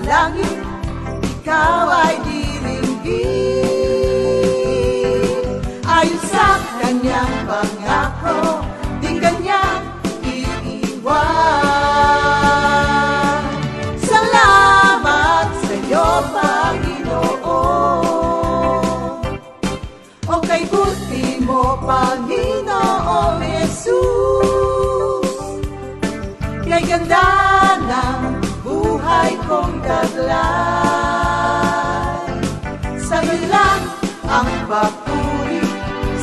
panalangin, ikaw ay diringgin. Ayon sa kanyang pangako, di kanyang iiwan. Salamat sa iyo, Panginoon. O kay buti mo, Panginoong Jesus. Kay ganda ng buhay kong taglay. Sa'yo lang ang papuri,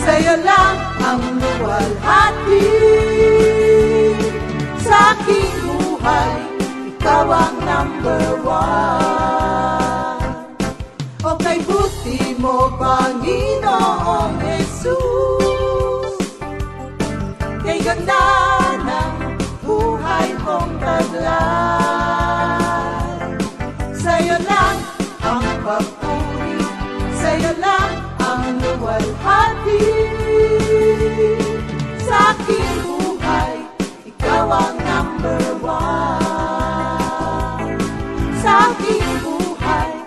sa'yo lang ang luwalhati. Sa aking buhay, ikaw ang number one. O kay buti mo, Panginoong Jesus. Kay ganda ng buhay kong taglay. Sa'yo lang ang papuri, sa'yo lang ang luwalhati. Sa aking buhay, ikaw ang number one. Sa aking buhay,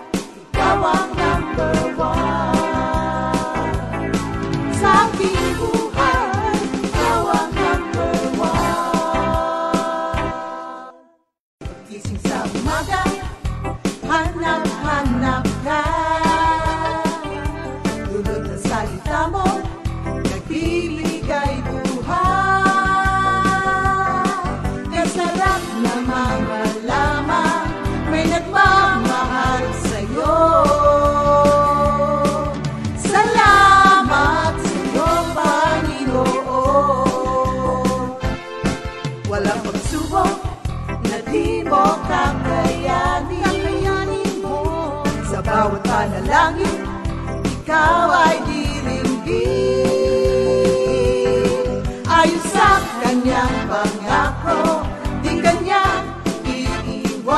ikaw ang number one. Sa aking buhay, ikaw ang number one. Gising sa umaga, hanap-hanap ka. Dulot ng salita mo, nagbibigay buhay. Kasarap na mga lamang, may nagmamahal sa'yo. Salamat sa'yo, Panginoon. Walang pagsubok na di mo kakayanin mo. Sa bawat panalangin, ikaw ay diringgin. Ayon sa kanyang pangako, di kanyang iiwan.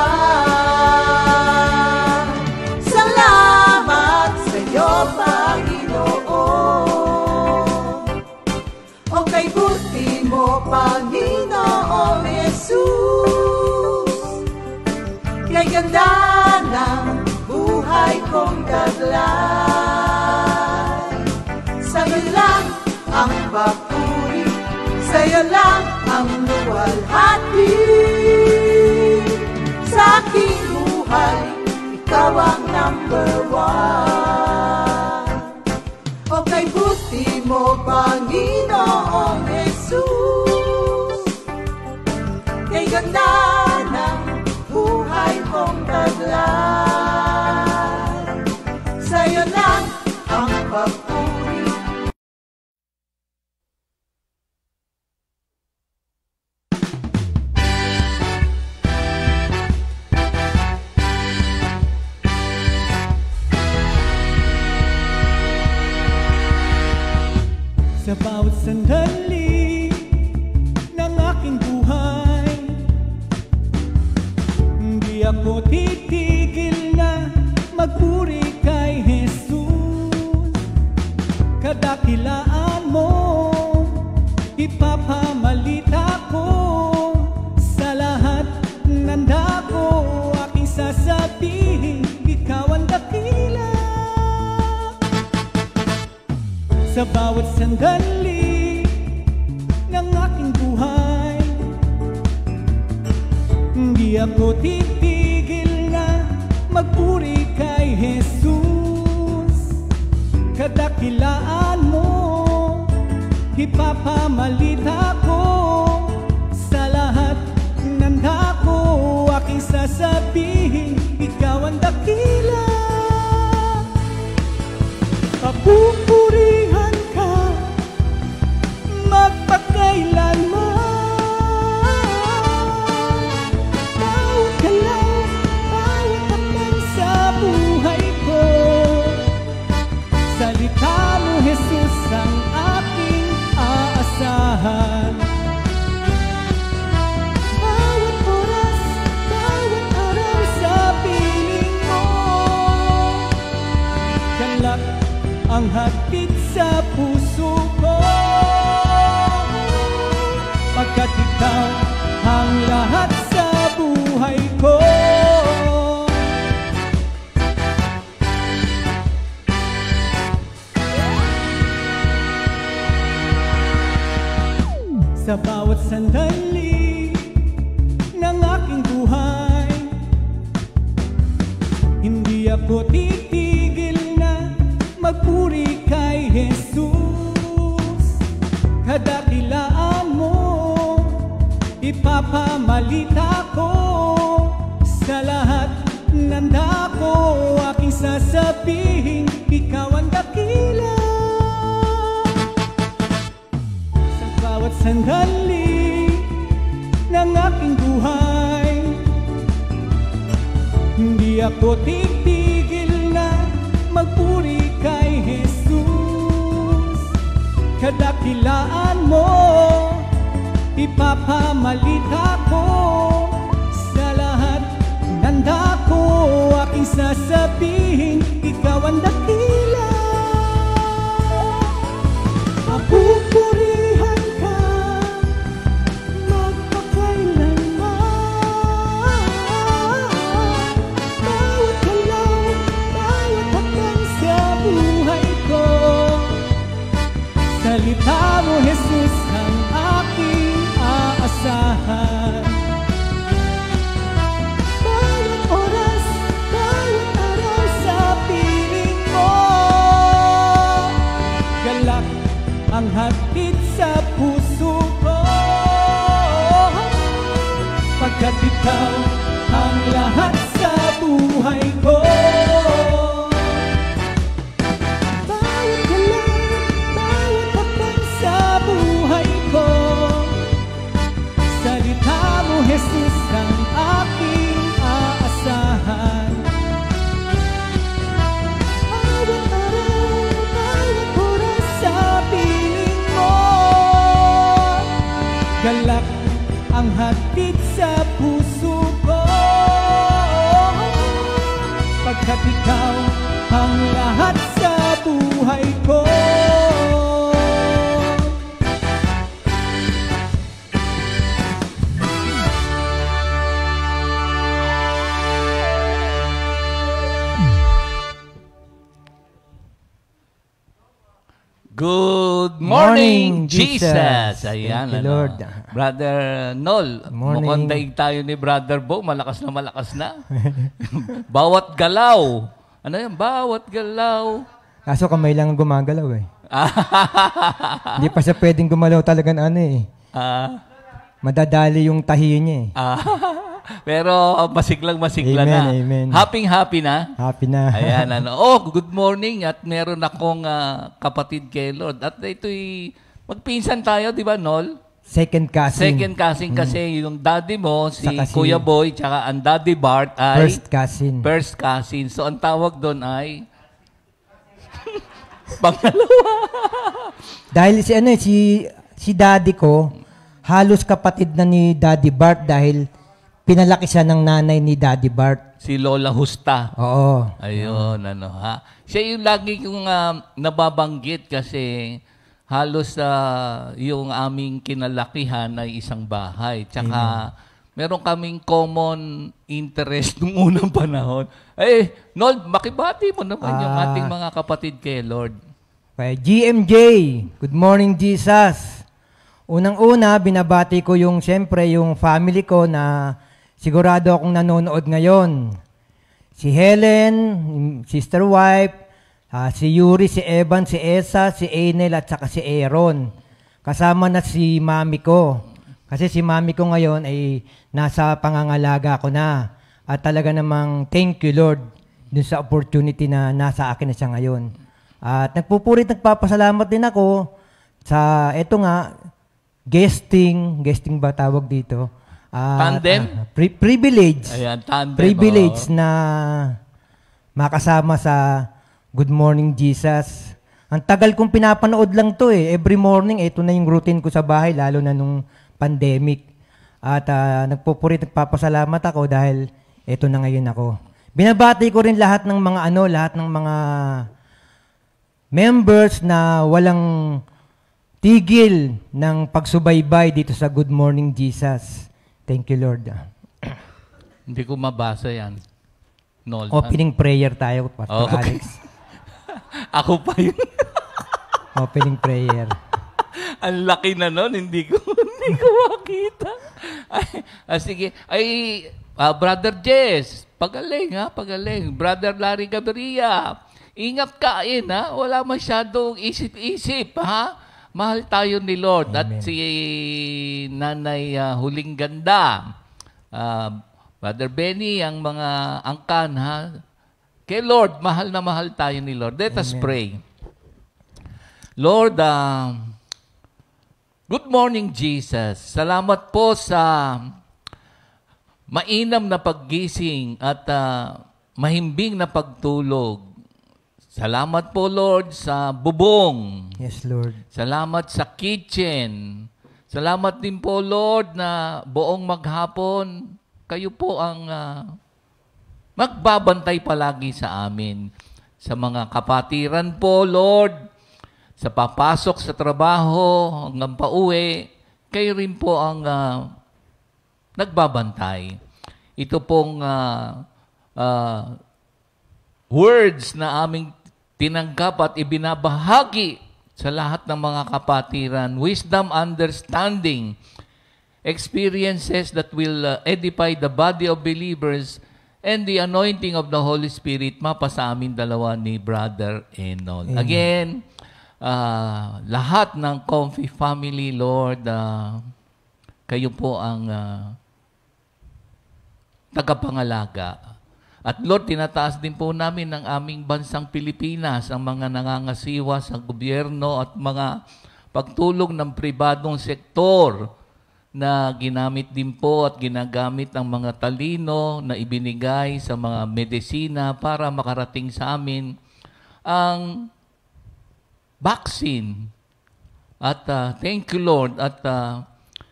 Salamat sa iyo, Panginoon. O kay buti mo, Panginoong Jesus. Kay ganda ng buhay kong taglay. Sa'yo lang ang papuri, sa'yo lang ang luwalhati. Sa aking buhay, ikaw ang number one. O kay buti mo, Panginoong Jesus. Kay ganda ng buhay kong taglay. Sa'yo lang ang papuri. Sa bawat sandali ng aking buhay, hindi ako titigil na magpuri kay Jesus. Kadakilaan mo, ipapamalita ko. Sa lahat ng dako, aking sasabihin, ikaw ang dakila. Sa bawat sandali ng aking buhay, hindi ako titigil na magpuri kay Jesus. Kadakilaan mo, ipapamalita ko. Sa lahat ng dako, aking sasabihin, ikaw ang dakila. Papupurihan ka magpakailanman. Bawat galaw, bawat hakbang sa buhay ko. Salita mo, Jesus, ang aking aasahan. Bawat oras, bawat araw sa piling mo. Galak ang hatid sa puso ko, pagkat ikaw ang lahat sa buhay ko. buhay. Hindi ako titigil na magpuri kay Jesus. Kadakilaan mo, ipapamalita ko. Sa lahat ng dako, aking sasabihin, ikaw ang dakila. Sa bawat sandali ng aking buhay, hindi ako titigil na magpuri kay Jesus. Kadakilaan mo, ipapamalita ko. Sa lahat ng dako, aking sasabihin, ikaw ang dakila. Papupurihan ka magpakailanman. Bawat galaw, bawat hakbang sa buhay ko. Salita mo, Jesus, ang aking aasahan. Bawat oras, bawat araw sa piling mo. Galak ang hatid sa puso ko, pagkat ikaw ang lahat sa buhay ko. Bawat galaw, bawat hakbang sa buhay ko. Salita mo, Jesus, ang aking aasahan. Bawat araw, bawat oras sa piling mo. Galak ang hatid sa puso ko, pagkat ikaw ang lahat sa buhay ko. Good morning, Morning, Jesus! Jesus. Ayan, Thank you, Lord. Brother Nol, Morning. mukhang daig tayo ni Brother Bo. Malakas na. Bawat galaw. Ano yan? Bawat galaw. Kaso kamay lang ang gumagalaw eh. Hindi pa siya pwedeng gumalaw talaga na ano eh. Madadali yung tahi niya eh. Pero masiglang na. Amen. Happy na. Happy na. Ayan, Oh, good morning. At meron akong kapatid kay Lord. At ito'y magpinsan tayo, di ba, Nol? Second cousin. Second cousin kasi yung daddy mo, si Saka si Kuya Boy, tsaka ang daddy Bart ay First cousin. first cousin. So, ang tawag doon ay pangalawa. Dahil si daddy ko, halos kapatid na ni Daddy Bart dahil pinalaki siya ng nanay ni Daddy Bart. Si Lola Husta. Oo. Ayun, ha. Siya yung lagi kong nababanggit kasi halos yung aming kinalakihan ay isang bahay. Tsaka meron kaming common interest nung unang panahon. Nol, makibati mo naman yung ating mga kapatid kay Lord. Okay, GMJ, good morning Jesus. Unang-una, binabati ko siyempre yung family ko na sigurado akong nanonood ngayon. Si Helen, sister wife, si Yuri, si Evan, si Esa, si Enel, at saka si Aaron. Kasama na si mami ko. Kasi si mami ko ngayon ay nasa pangangalaga ko na. At talaga namang thank you Lord dun sa opportunity na nasa akin na siya ngayon. At nagpapasalamat din ako sa eto nga, guesting ba tawag dito? Tandem? Privilege. Ayan, tandem. Privilege na makasama sa Good Morning Jesus. Ang tagal kong pinapanood lang to eh. Every morning, ito na yung routine ko sa bahay, lalo na nung pandemic. At nagpapasalamat ako dahil ito na ngayon ako. Binabati ko rin lahat ng mga members na walang tigil ng pagsubaybay dito sa Good Morning Jesus. Thank you, Lord. Hindi ko mabasa yan. Nol. Opening prayer tayo, Pastor Okay. Alex. Ako pa yun. Opening prayer. Ang laki na nun, hindi ko Hindi ko makita. Sige. Brother Jess, pagaling ha, pagaling. Brother Larry Gaviria, ingat kain ha. Wala masyadong isip-isip ha. Mahal tayo ni Lord. Amen. At si Nanay Huling Ganda, Brother Benny, ang mga angkan ha. Kay Lord, mahal na mahal tayo ni Lord. Let us pray. Lord, good morning, Jesus. Salamat po sa mainam na paggising at mahimbing na pagtulog. Salamat po, Lord, sa bubong. Yes, Lord. Salamat sa kitchen. Salamat din po, Lord, na buong maghapon, kayo po ang magbabantay palagi sa amin. Sa mga kapatiran po, Lord, sa papasok sa trabaho, hanggang pauwi, kayo rin po ang nagbabantay. Ito pong words na aming tinanggap at ibinabahagi sa lahat ng mga kapatiran. Wisdom, understanding, experiences that will edify the body of believers and the anointing of the Holy Spirit mapa sa amin dalawa ni Brother Enol. Amen. Again, lahat ng Comfy family, Lord, kayo po ang tagapangalaga. At Lord, tinataas din po namin ang aming bansang Pilipinas, ang mga nangangasiwa sa gobyerno at mga pagtulong ng pribadong sektor na ginamit din po at ginagamit ang mga talino na ibinigay sa mga medisina para makarating sa amin ang vaccine. At thank you, Lord, at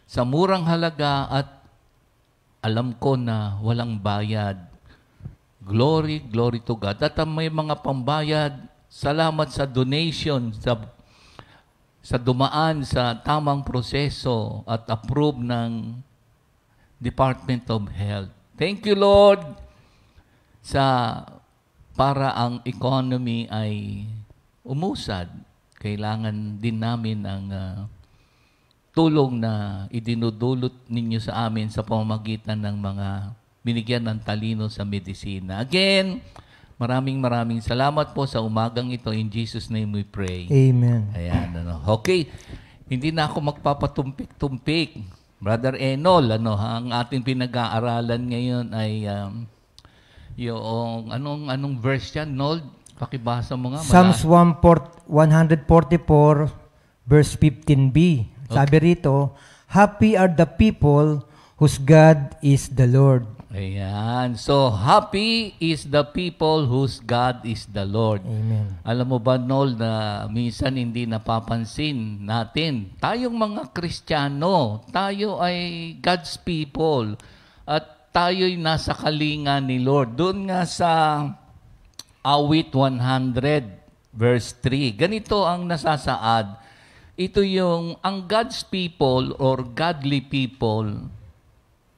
sa murang halaga at alam ko na walang bayad. Glory, glory to God. At may mga pambayad, salamat sa donation, sa dumaan sa tamang proseso at approve ng Department of Health. Thank you, Lord, para ang economy ay umusad. Kailangan din namin ang tulong na idinudulot ninyo sa amin sa pamamagitan ng mga binigyan ng talino sa medisina. Again, maraming salamat po sa umagang ito. In Jesus' name we pray. Amen. Ayan, Okay. Hindi na ako magpapatumpik-tumpik. Brother Enol, ang ating pinag-aaralan ngayon ay yung anong verse yan, Nol? Pakibasa mo nga. Psalms 144, verse 15b. Sabi rito, happy are the people whose God is the Lord. Ayan. So, happy is the people whose God is the Lord. Amen. Alam mo ba, Nol, na minsan hindi napapansin natin. Tayong mga Kristiyano, tayo ay God's people. At tayo'y nasa kalinga ni Lord. Doon nga sa Awit 100, verse 3. Ganito ang nasasaad. Ito yung, ang God's people or godly people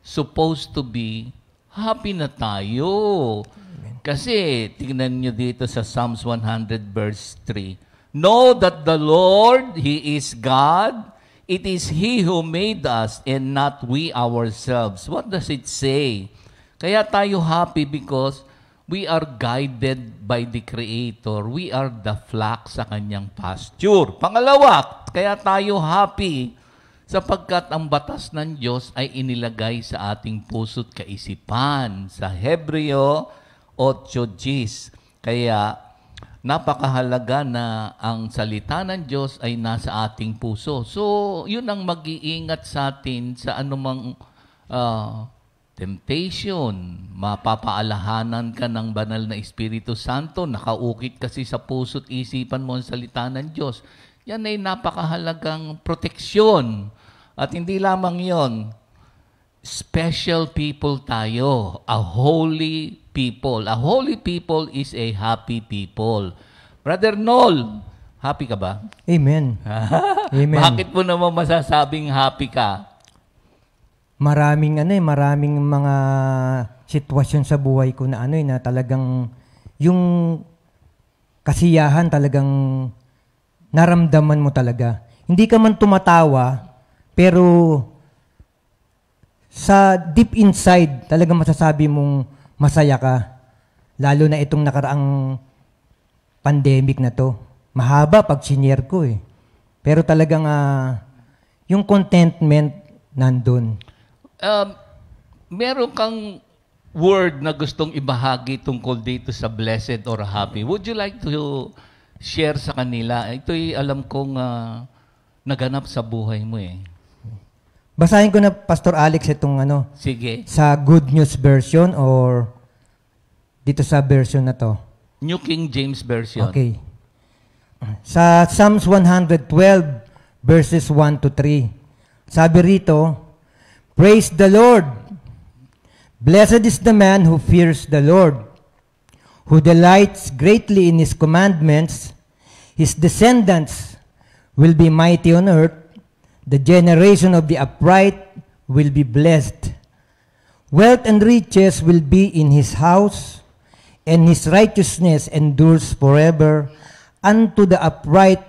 supposed to be happy na tayo. Kasi, tingnan nyo dito sa Psalms 100 verse 3. Know that the Lord, He is God. It is He who made us and not we ourselves. What does it say? Kaya tayo happy because we are guided by the Creator. We are the flock sa Kanyang pasture. Pangalawa, kaya tayo happy sapagkat ang batas ng Diyos ay inilagay sa ating puso't kaisipan. Sa Hebreo 8:10. Kaya napakahalaga na ang salita ng Diyos ay nasa ating puso. So, yun ang mag-iingat sa atin sa anumang temptation. Mapapaalahanan ka ng banal na Espiritu Santo. Nakaukit kasi sa puso't isipan mo ang salita ng Diyos. Yan ay napakahalagang proteksyon. At hindi lamang yon, special people tayo. A holy people. A holy people is a happy people. Brother Nol, happy ka ba? Amen. Amen. Bakit mo naman masasabing happy ka? Maraming mga sitwasyon sa buhay ko na na talagang yung kasiyahan talagang naramdaman mo talaga. Hindi ka man tumatawa, Pero sa deep inside, talagang masasabi mong masaya ka. Lalo na itong nakaraang pandemic na to. Mahaba pag senior ko eh. Pero talagang yung contentment nandun. Meron kang word na gustong ibahagi tungkol dito sa blessed or happy. Would you like to share sa kanila? Ito'y alam kong naganap sa buhay mo eh. Basahin ko na, Pastor Alex, itong Sige. sa Good News version or dito sa version na to. New King James Version. Okay. Sa Psalms 112, verses 1 to 3. Sabi rito, Praise the Lord! Blessed is the man who fears the Lord, who delights greatly in His commandments. His descendants will be mighty on earth. The generation of the upright will be blessed. Wealth and riches will be in his house, and his righteousness endures forever. Unto the upright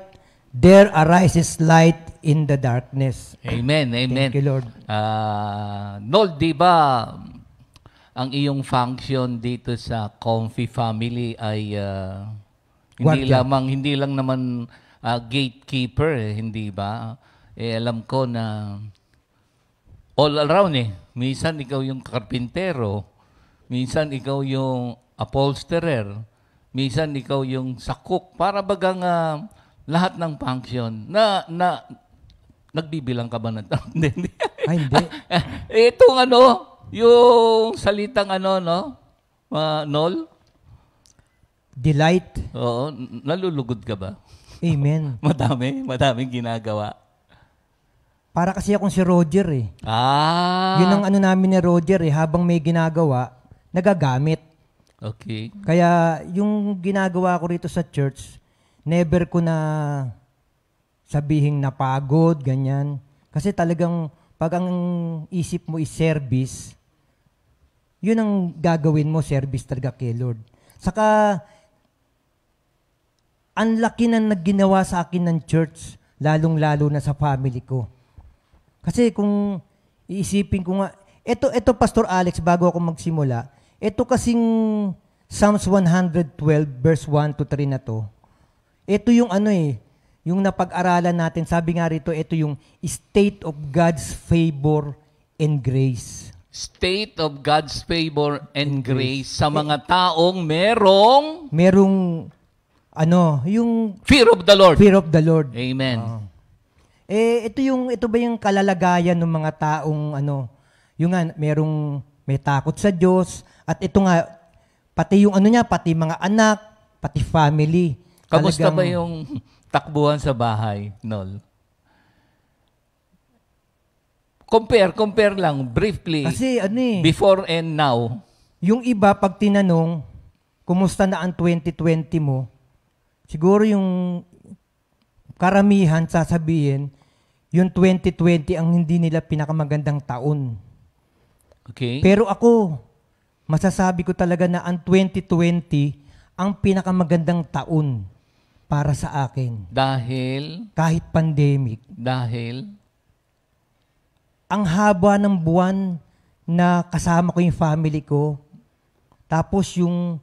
there arises light in the darkness. Amen, amen. Thank you, Lord. Nol, di ba ang iyong function dito sa Comfy Family ay Guardia. hindi lang naman gatekeeper, hindi ba? Alam ko na all around eh. Minsan ikaw yung karpintero, minsan ikaw yung upholsterer, minsan ikaw yung sakuk. Para bagang lahat ng function na nagbibilang ka ba ng hindi. Ay, hindi. Itong yung salitang no? Nol? Delight. Oo, nalulugod ka ba? Amen. Madaming ginagawa. Para kasi akong si Roger eh. Yun ang namin ni Roger eh. Habang may ginagawa, nagagamit. Okay. Kaya yung ginagawa ko rito sa church, never ko na sabihing napagod, ganyan. Kasi talagang pag ang isip mo is service, yun ang gagawin mo, service talaga kay Lord. Saka, ang laki na nagginawa sa akin ng church, lalong-lalo na sa family ko. Kasi kung iisipin ko nga, ito Pastor Alex, bago ako magsimula, ito kasing Psalms 112 verse 1 to 3 na to, ito yung yung napag-aralan natin, sabi nga rito, ito yung state of God's favor and grace. State of God's favor and grace sa mga taong merong yung fear of the Lord. fear of the Lord. Amen. Ito ba yung kalalagayan ng mga taong may takot sa Diyos, at ito nga pati yung pati mga anak, pati family. Kamusta ba yung takbuhan sa bahay, Nol? Compare lang briefly. Kasi before and now. yung iba pag tinanong kumusta na ang 2020 mo, siguro yung karamihan sasabihin yung 2020 ang hindi nila pinakamagandang taon. Okay? Pero ako, masasabi ko talaga na ang 2020 ang pinakamagandang taon para sa akin. Dahil Kahit pandemic. Ang haba ng buwan na kasama ko yung family ko. Tapos yung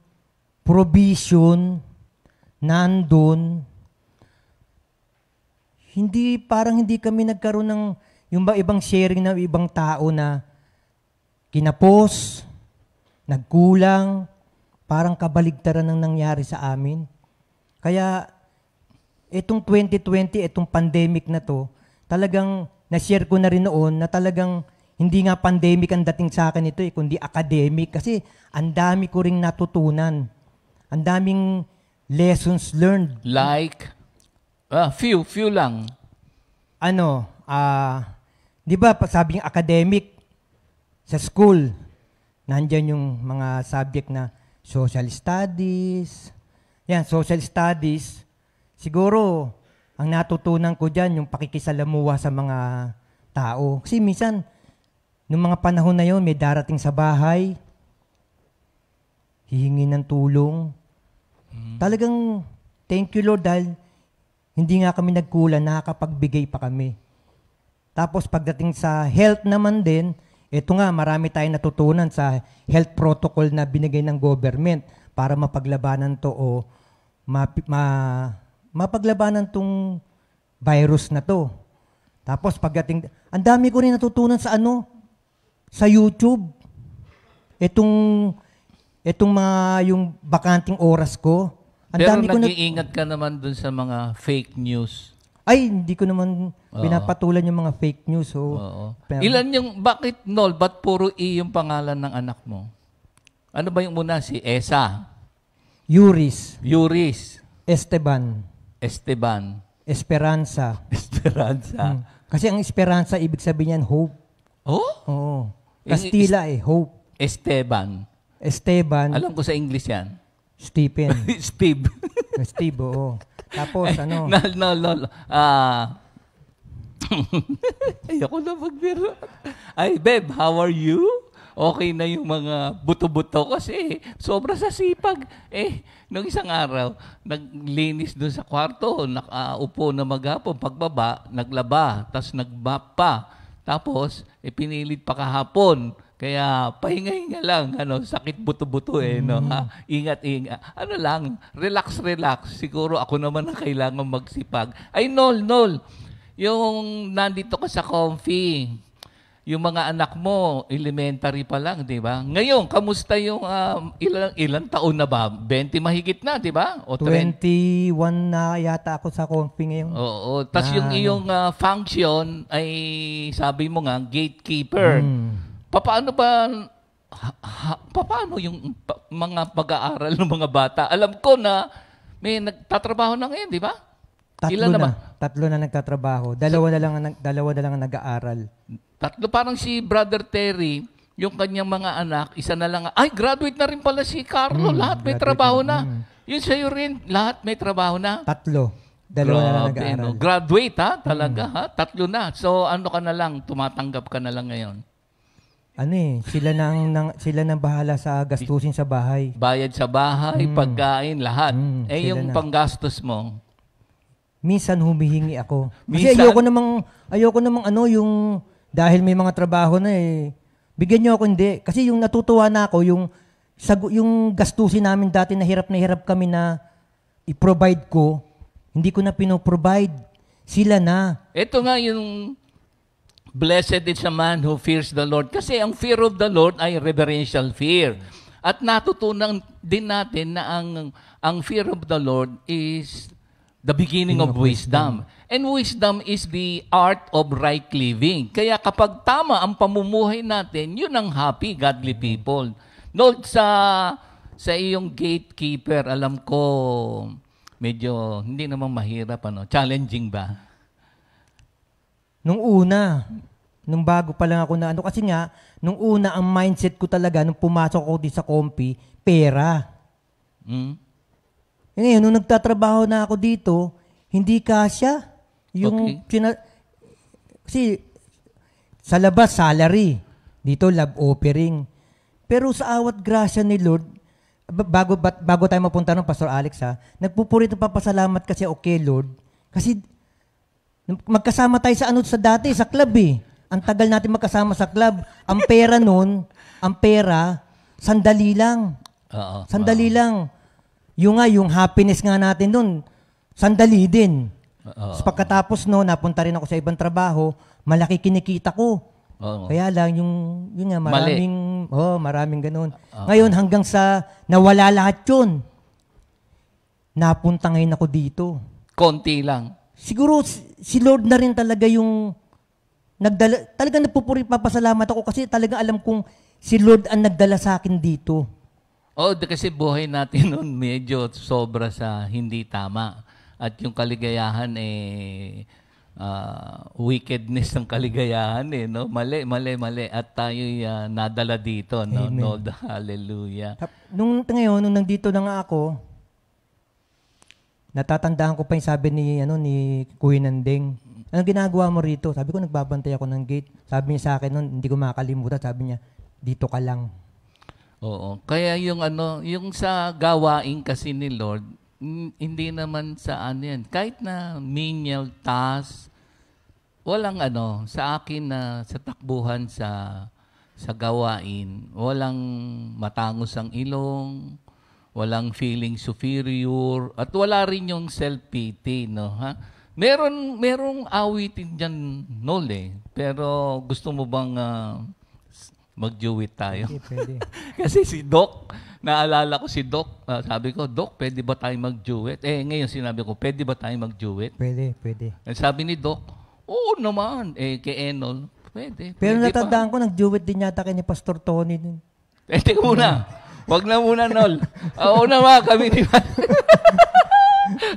provision nandun. Parang hindi kami nagkaroon ng yung ibang sharing ng ibang tao na kinapos, nagkulang, parang kabaligtaran ang nangyari sa amin. Kaya itong 2020, itong pandemic na to, talagang na-share ko na rin noon na talagang hindi nga pandemic ang dating sa akin ito kundi academic. Kasi ang dami ko ring natutunan. Ang daming lessons learned. like few lang. Di ba sabing academic sa school, nandyan yung mga subject na social studies. Yan, social studies. Siguro, ang natutunan ko dyan, yung pakikisalamuha sa mga tao. Kasi minsan, nung mga panahon na yon, may darating sa bahay, hihingi ng tulong. Talagang, thank you Lord, dahil hindi nga kami nagkulang, nakakapagbigay pa kami. Tapos pagdating sa health naman din, ito nga, marami tayong natutunan sa health protocol na binigay ng government para mapaglabanan to o mapaglabanan tong virus na to. Tapos pagdating, ang dami ko rin natutunan sa sa YouTube. Itong mga yung bakanting oras ko. Ang Pero dami ko nag-iingat ka naman dun sa mga fake news. Ay, hindi ko naman pinapatulan yung mga fake news. So, Oo. Ilan bakit Nol, ba't puro E yung pangalan ng anak mo? Ano ba yung muna? Si Esa, Yuris, Esteban, Esperanza. Esperanza. Kasi ang Esperanza, ibig sabihin yan, hope. Oh? Oo. Kastila hope. Esteban. Alam ko sa English yan. Stephen. Steve. Steve, oo. Tapos, Nol. Ayoko na magbiro. Ay, Beb, how are you? Okay na yung mga buto-buto kasi sobra sa sipag. Nung isang araw, naglinis doon sa kwarto, nakaupo na maghapon, pagbaba, naglaba, tapos nag-mop pa. Tapos, pinilit pa kahapon. Kaya pahinga-hinga lang, sakit buto-buto no. Ingat-ingat. Relax. Siguro ako naman ang kailangan magsipag. Ay, Nol, yung nandito ka sa Comfy, yung mga anak mo, elementary pa lang, di ba? Ngayon, kamusta yung ilang taon na ba? 20 mahigit na, di ba? O 21 na yata ako sa Comfy ngayon. Oo. Tapos yung iyong function ay, sabi mo nga, gatekeeper. Paano yung mga pag-aaral ng mga bata? Alam ko na may nagtatrabaho na ngayon, di ba? Tatlo na nagtatrabaho. Dalawa na lang ang nag-aaral. Tatlo, parang si Brother Terry, yung kanyang mga anak, isa na lang. Ay, graduate na rin pala si Carlo. Lahat may trabaho na. Yun sa'yo rin, lahat may trabaho na. Tatlo. Dalawa na lang nag-aaral. Graduate talaga Tatlo na. So ano ka na lang, tumatanggap ka na lang ngayon. Sila nang bahala sa gastusin sa bahay. Bayad sa bahay, pagkain, lahat. Yung panggastos mo. Minsan humihingi ako. Kasi ayoko namang yung dahil may mga trabaho na bigyan niyo ako, hindi. Kasi yung natutuwa na ako, yung gastusin namin dati na hirap kami na i-provide ko, hindi ko na pinoprovide. Sila na. Ito nga yung blessed is a man who fears the Lord. Kasi ang fear of the Lord ay reverential fear. At natutunan din natin na ang fear of the Lord is the beginning of wisdom. And wisdom is the art of right living. Kaya kapag tama ang pamumuhay natin, yun ang happy, godly people. Note sa iyong gatekeeper, alam ko, medyo hindi naman mahirap. Challenging ba? Nung bago pa lang ako kasi nga, nung una, ang mindset ko talaga, nung pumasok ako di sa Comfy, pera. Ngayon, nung nagtatrabaho na ako dito, hindi kasya. Kasi sa labas, salary. Dito, love offering. Pero sa awat grasya ni Lord, bago tayo mapunta ng Pastor Alex, nagpupurito papasalamat kasi Lord. Kasi magkasama tayo sa dati, sa club Ang tagal natin magkasama sa club. Ang pera nun, sandali lang. Sandali lang. Yung happiness nga natin nun, sandali din. Pagkatapos napunta rin ako sa ibang trabaho, malaki kinikita ko. Kaya lang, yun nga, maraming ganun. Ngayon, hanggang sa nawala lahat yun, napunta ngayon ako dito. Konti lang. Siguro, si Lord na rin talaga yung talagang papasalamat ako kasi talagang alam kong si Lord ang nagdala sa akin dito. Kasi buhay natin noon medyo sobra sa hindi tama. At yung kaligayahan wickedness ng kaligayahan no? Mali. At tayo'y nadala dito, no? Lord, hallelujah. Nung nandito na nga ako, natatandaan ko pa yung sabi ni Kuya Nandeng, anong ginagawa mo rito? Sabi ko, nagbabantay ako ng gate. Sabi niya sa akin noon, hindi ko makakalimutan. Sabi niya, dito ka lang. Oo. Kaya yung sa gawain kasi ni Lord, hindi naman sa yan. Kahit na menial task, walang sa akin na sa takbuhan sa gawain, walang matangos ang ilong, walang feeling superior, at wala rin yung self-pity, no, ha? Merong awitin dyan, Nol, eh. Pero gusto mo bang mag-duet tayo? Pwede. Kasi si Doc, naalala ko si Doc, sabi ko, Doc, pwede ba tayo mag-duet? Ngayon sinabi ko, pwede ba tayo mag-duet? Pwede, pwede. Sabi ni Doc, oo naman. Kay Enol, pwede. Pero pwede natandaan ko, nag-duet din yata kay ni Pastor Tony din. Teka muna. Wag na muna, Nol. Oo naman, kami ni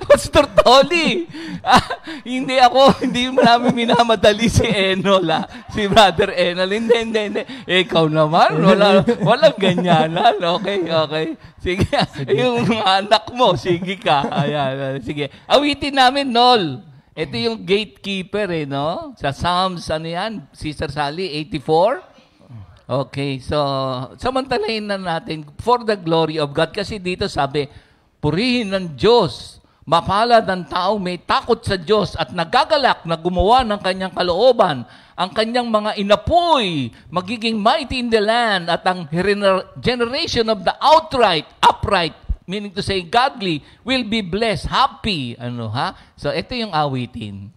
Pastor Tony. Hindi mo namin minamadali si Enol, si Brother Enol. Hindi. Ikaw naman, walang ganyanan. Okay. Sige. Yung anak mo, sige ka. Ayan, sige. Awitin namin, Nol. Ito yung gatekeeper, no? Sa Psalms, yan? Sister Sally, 84? Okay, so samantalahin na natin for the glory of God. Kasi dito sabi, purihin ng Diyos, mapalad ang tao may takot sa Diyos at nagagalak na gumawa ng kanyang kalooban. Ang kanyang mga inapoy, magiging mighty in the land, at ang generation of the upright, meaning to say godly, will be blessed, happy. So ito yung awitin.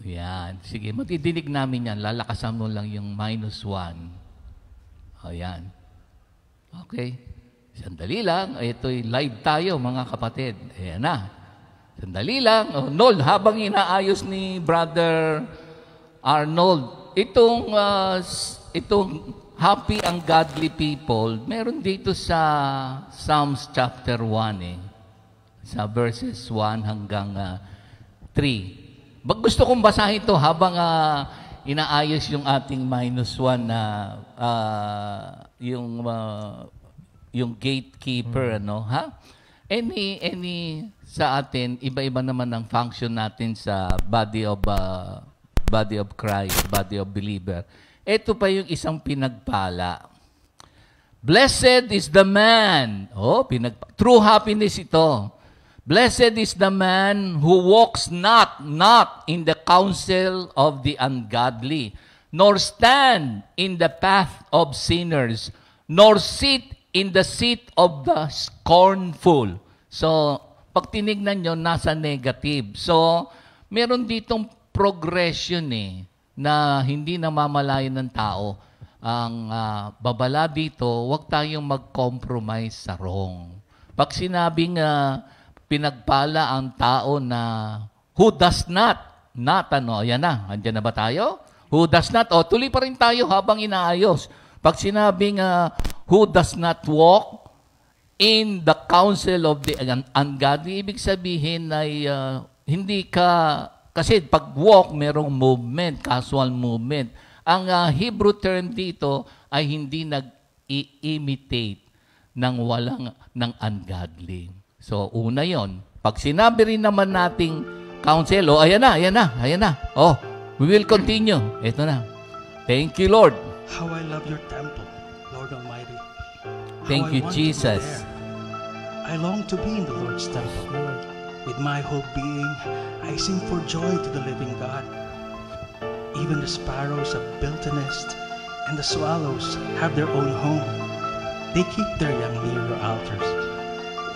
Yan. Sige, matidinig namin yan. Lalakasan mo lang yung -1. Ayan. Okay. Sandali lang. Ito'y live tayo, mga kapatid. Ayan na. Sandali lang. Nol, habang inaayos ni Brother Arnold, itong happy ang godly people, meron dito sa Psalms chapter 1, sa verses 1 hanggang 3. Gusto kong basahin ito habang inaayos yung ating -1 na yung gatekeeper, ha? Any sa atin, iba-iba naman ang function natin sa body of Christ, body of believer. Ito pa yung isang pinagpala. Blessed is the man. True happiness ito. Blessed is the man who walks not in the counsel of the ungodly, nor stand in the path of sinners, nor sit in the seat of the scornful. So, pag tinignan nyo, nasa negative. So, meron ditong progression na hindi namamalayan ng tao. Ang babala dito, huwag tayong mag-compromise sa wrong. Pag sinabing pinagpala ang tao na who does not, ayan na, andyan na ba tayo? Who does not, tuloy pa rin tayo habang inaayos. Pag sinabing who does not walk in the counsel of the ungodly, ibig sabihin ay hindi ka, kasi pag walk, merong movement, casual movement. Ang Hebrew term dito ay hindi nag-imitate ng ungodly. So, una yon. Pag sinabi rin naman nating counsel, ayan na. We will continue. Ito na. Thank you, Lord. How I love your temple, Lord Almighty. Thank you, Jesus. I long to be in the Lord's temple. With my whole being, I sing for joy to the living God. Even the sparrows have built a nest, and the swallows have their own home. They keep their young near your altars.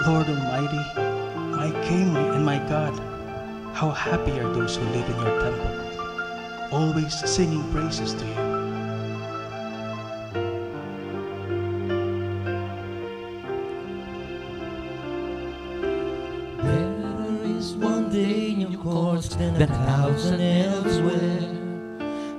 Lord Almighty, my King and my God, how happy are those who live in your temple, always singing praises to you. There is one day in your courts than 1,000 elsewhere.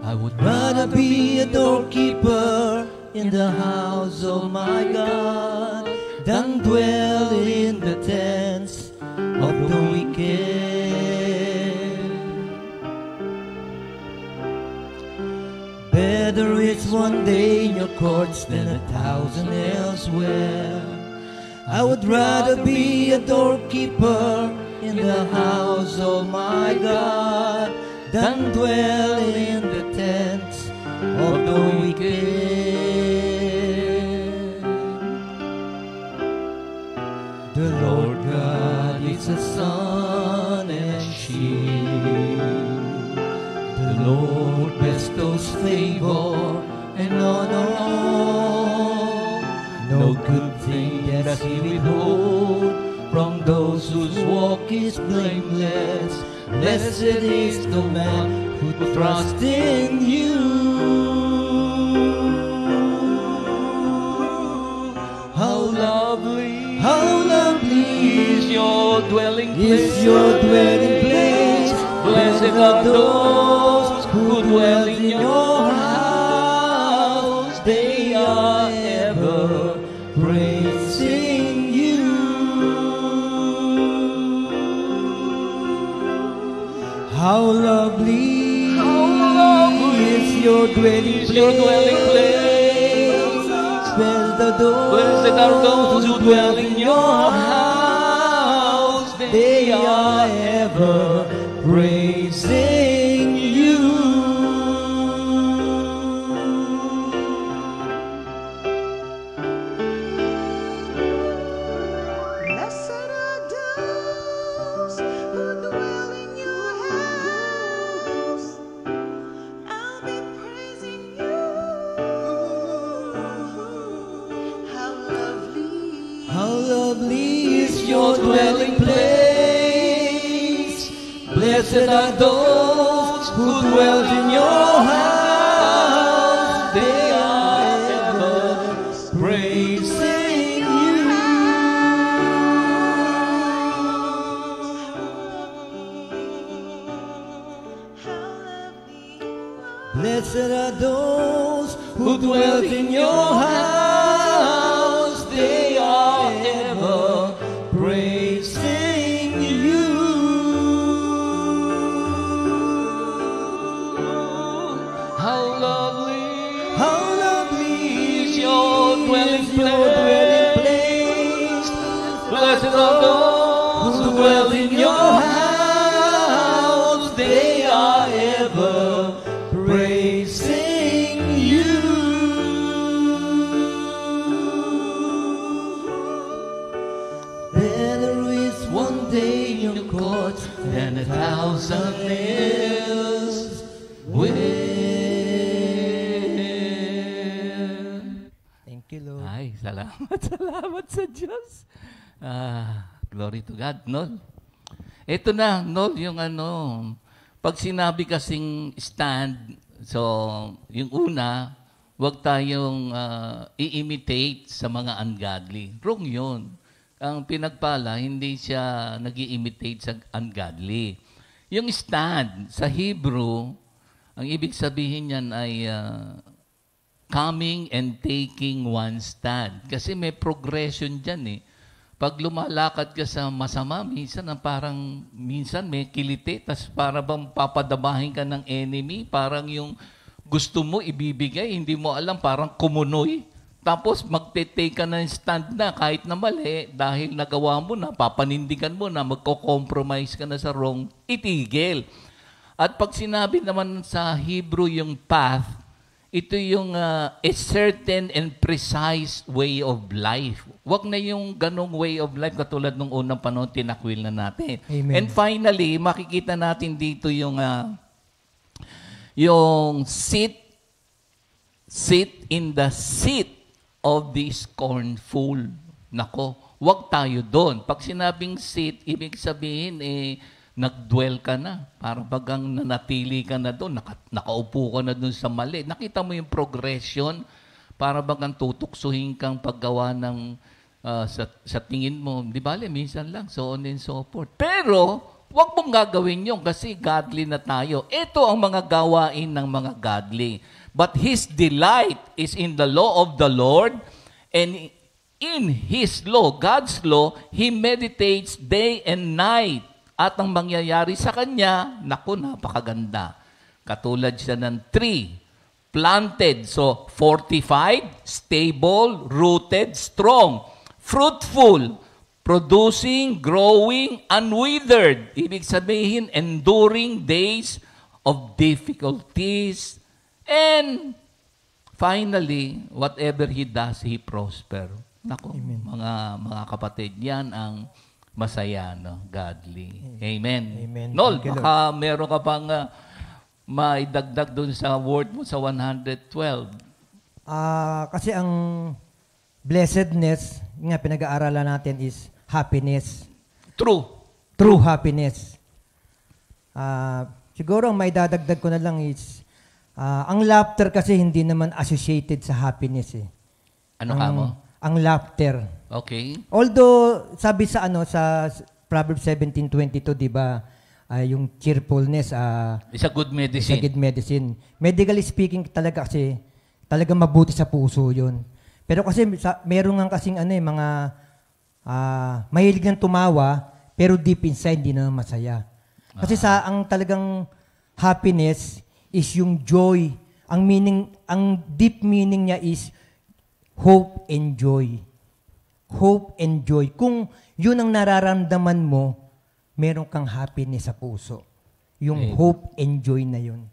I would rather be a doorkeeper in the house of my God than dwell in the tents of the wicked. Better is one day in your courts than 1,000 elsewhere. I would rather be a doorkeeper in the house of my God than dwell in the tents of the wicked. Blessed is the man who trusts in you. How lovely is your dwelling place. Blessed are those who dwell in your house. They are ever praising you. How lovely is your dwelling place. Blessed are those who dwell in your house. They are ever praising you. Blessed are those who dwell in your house. I'll be praising you. How lovely is your dwelling place. Blessed are those who dwell in your house. They are ever praising you. Blessed are those who dwell in your house. They are ever praising you. How lovely is your dwelling place. Blessed are those who dwell in your house. They are ever praising you. Better is one day in your courts than 1,000 hills with. Thank you, Lord. Ay, salamat, salamat sa Diyos. Glory to God, Nol. Ito na, Nol, yung pag sinabi kasing stand, so yung una, huwag tayong i-imitate sa mga ungodly. Wrong yun. Ang pinagpala, hindi siya nag-i-imitate sa ungodly. Yung stand, sa Hebrew, ang ibig sabihin niyan ay coming and taking one stand. Kasi may progression dyan eh. Pag lumalakad ka sa masama, minsan may kiliti, tas para bang papadamahin ka ng enemy, parang yung gusto mo ibibigay, hindi mo alam, parang kumunoy. Tapos magte-take ka ng stand na kahit na mali, dahil nagawa mo na, papanindigan mo na, magko-compromise ka na sa wrong, itigil. At pag sinabi naman sa Hebrew yung path, ito yung a certain and precise way of life. Huwag na yung ganong way of life katulad nung unang panahon tinakwil na natin. Amen. And finally, makikita natin dito yung sit in the seat of the scornful. Nako, huwag tayo doon. Pag sinabing sit, ibig sabihin nag-dwell ka na. Parang bagang nanatili ka na doon, nakaupo ka na doon sa mali. Nakita mo yung progression, para bagang tutuksuhin kang paggawa ng sa tingin mo. Di ba, minsan lang, so on and so forth. Pero, huwag mong gagawin yun kasi godly na tayo. Ito ang mga gawain ng mga godly. But his delight is in the law of the Lord, and in his law, God's law, he meditates day and night. At ang mangyayari sa kanya, naku, napakaganda. Katulad siya ng tree, planted, so fortified, stable, rooted, strong, fruitful, producing, growing, unwithered. Ibig sabihin, enduring days of difficulties. And finally, whatever he does, he prosper. Naku, mga kapatid, yan ang masaya, no? Godly. Amen. Amen. Nol, Thank you, baka meron ka pang maidagdag dun sa word mo sa 112. Kasi ang blessedness, nga pinag-aaralan natin is happiness. True. True happiness. Siguro ang may dadagdag ko na lang is, ang laughter kasi hindi naman associated sa happiness eh. Ano ka mo? Ang laughter. Okay. Although, sabi sa sa Proverbs 17:22, di ba, yung cheerfulness, It's a good is a medicine. good medicine. Medically speaking, talaga kasi, talaga mabuti sa puso yun. Pero kasi, meron nga kasing mga, mahilig ng tumawa, pero deep inside, hindi naman masaya. Kasi ang talagang happiness is yung joy. Ang deep meaning niya is hope and joy. Hope and joy. Kung yun ang nararamdaman mo, meron kang happiness sa puso. Yung hope and joy na yun.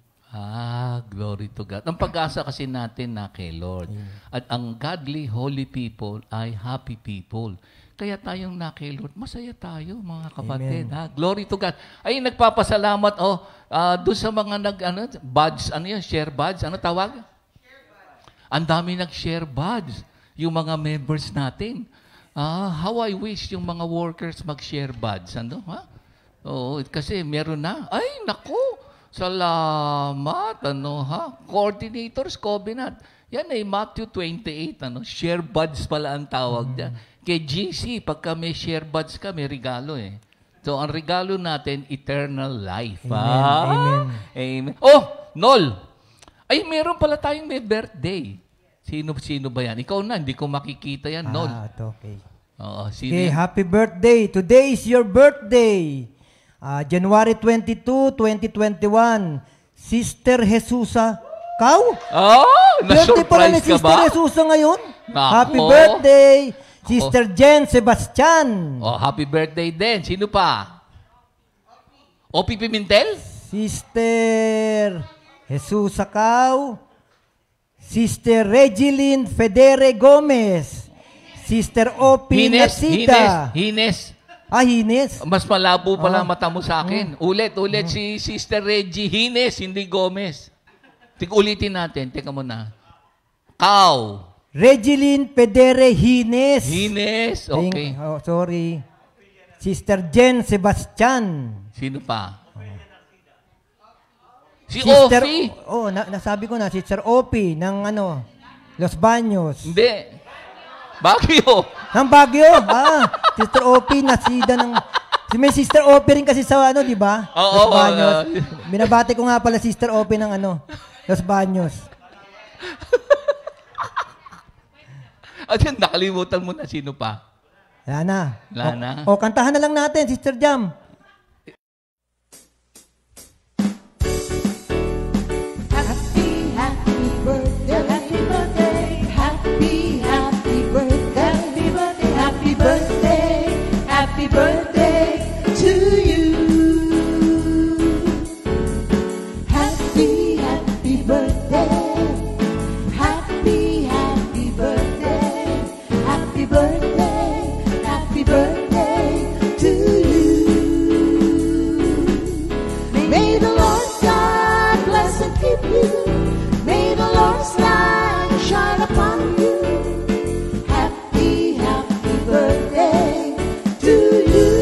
Glory to God. Ang pag-asa kasi natin na kay Lord. At ang godly, holy people ay happy people. Kaya tayong na kay Lord, masaya tayo, mga kapatid. Glory to God. Ay, nagpapasalamat, doon sa mga badge, share badge, ano tawag? Ang dami nag-share badge, yung mga members natin. How I wish yung mga workers mag-share badge. Oo, kasi meron na. Ay, naku, salamat. Coordinators, Covenant. Yan ay Matthew 28. Share badge pala ang tawag niya. Kay GC, pagka may share badge ka, may regalo eh. So, ang regalo natin, eternal life. Amen. Amen. Oh, Nol! Ay, meron pala tayong may birthday. Sino ba yan? Ikaw na, hindi ko makikita yan, Nol. Okay. Oo, sino Okay, yan? happy birthday. Today is your birthday. January 22, 2021. Sister Jesusa. Kau? Birthday pala ni Na-surprise ka Sister ba? Jesusa ngayon. Nako. Happy birthday, Sister Jen Sebastian. Oh, happy birthday din. Sino pa? Opi Pimentel? Sister Jesusa Kau. Sister Regeline Federe Gomez. Sister Opi Nasida. Hines. Hines. Mas malabo pala mata mo sa akin. Ulit. Si Sister Reggie Hines, hindi Gomez. Ulitin natin. Teka muna. Kau. Regeline Federe Hines. Hines. Okay. Sorry. Sister Jen Sebastian. Sino pa? Si Sister, Ofi. nasabi ko na, Sister Opi ng Los Baños. Hindi. Baguio. Ng Baguio. Sister Opi, nasida ng... May Sister Opi rin kasi sa di ba? Los Baños. Binabati ko nga pala Sister Opi ng Los Baños. At yun, nakalimutan mo na sino pa. Wala Wala na. Kantahan na lang natin, Sister Jam. Happy, happy birthday, happy birthday, happy, happy birthday, happy birthday, happy birthday, happy birthday to you. Happy, happy birthday, happy, happy birthday, happy birthday, happy birthday to you. May the Lord God bless and keep you. May the Lord's light shine upon you. Happy, happy birthday to you.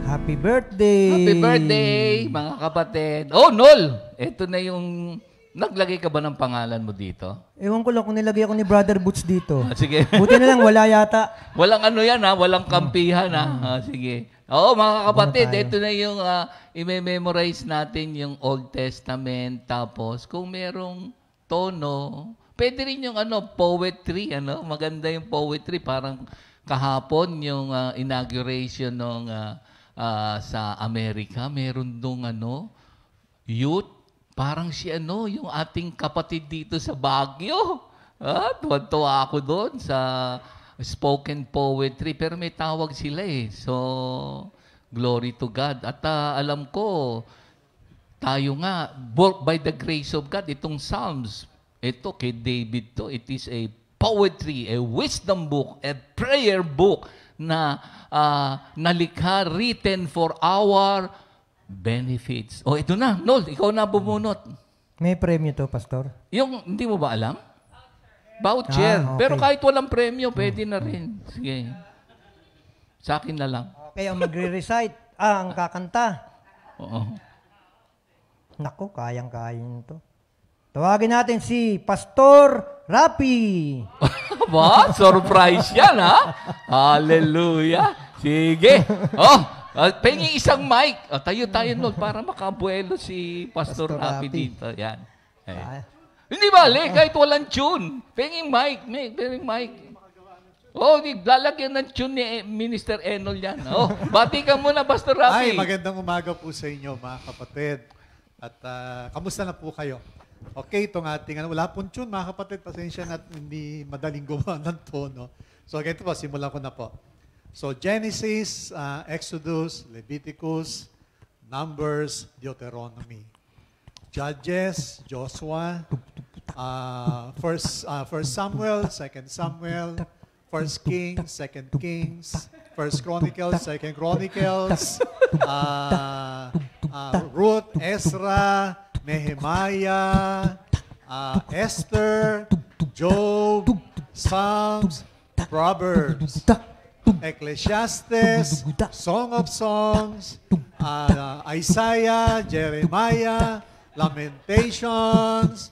Happy birthday. Happy birthday, mga kapatid. Oh, Nol! Ito na yung... Naglagay ka ba ng pangalan mo dito? Ewan ko lang kung nilagay ako ni Brother Boots dito. Sige. Buti na lang, wala yata. Walang yan, Walang kampihan, sige. Oo, mga kapatid, tayo. ito na yung i-memorize natin yung Old Testament. Tapos, kung merong tono, pwede rin yung poetry, Maganda yung poetry. Parang kahapon yung inauguration ng sa Amerika. Meron dong youth. Parang yung ating kapatid dito sa Baguio. Tuwan-tuwa ako doon sa spoken poetry. Pero may tawag sila eh. So, glory to God. At alam ko, tayo nga, by the grace of God, itong Psalms, ito kay David to, it is a poetry, a wisdom book, a prayer book na nalikha, written for our benefits. Ito na. Nol, ikaw na bumunot. May premyo to, Pastor. Yung, hindi mo ba alam? Voucher. Okay. Pero kahit walang premyo, pwede na rin. Sige. Sa akin na lang. Okay, ang magre-recite. Ang kakanta. Oo. Naku, kayang-kaya nito. Tawagin natin si Pastor Rapi. Ba? Surprise yan, ha? Hallelujah. Sige. Pengi isang mic. Tayo, no, para makabuelo si Pastor Pastor Rapi Rapi. dito. Yan. Ah, Hindi bali, kahit walang tune. Pengi mic. Pengi mic. Lalagyan ng tune ni Minister Enol yan. Bati ka muna, Pastor Rapi. Ay, magandang umaga po sa inyo, mga kapatid. At kamusta na po kayo? Okay, itong ating, wala pong tune, mga kapatid. Pasensya na hindi madaling gumawa ng tono. So, ganito po, simulan ko na po. So, Genesis, Exodus, Leviticus, Numbers, Deuteronomy. Judges, Joshua, First Samuel, Second Samuel, First Kings, Second Kings, First Chronicles, Second Chronicles, Ruth, Ezra, Nehemiah, Esther, Job, Psalms, Proverbs, Ecclesiastes, Song of Songs, Isaiah, Jeremiah, Lamentations,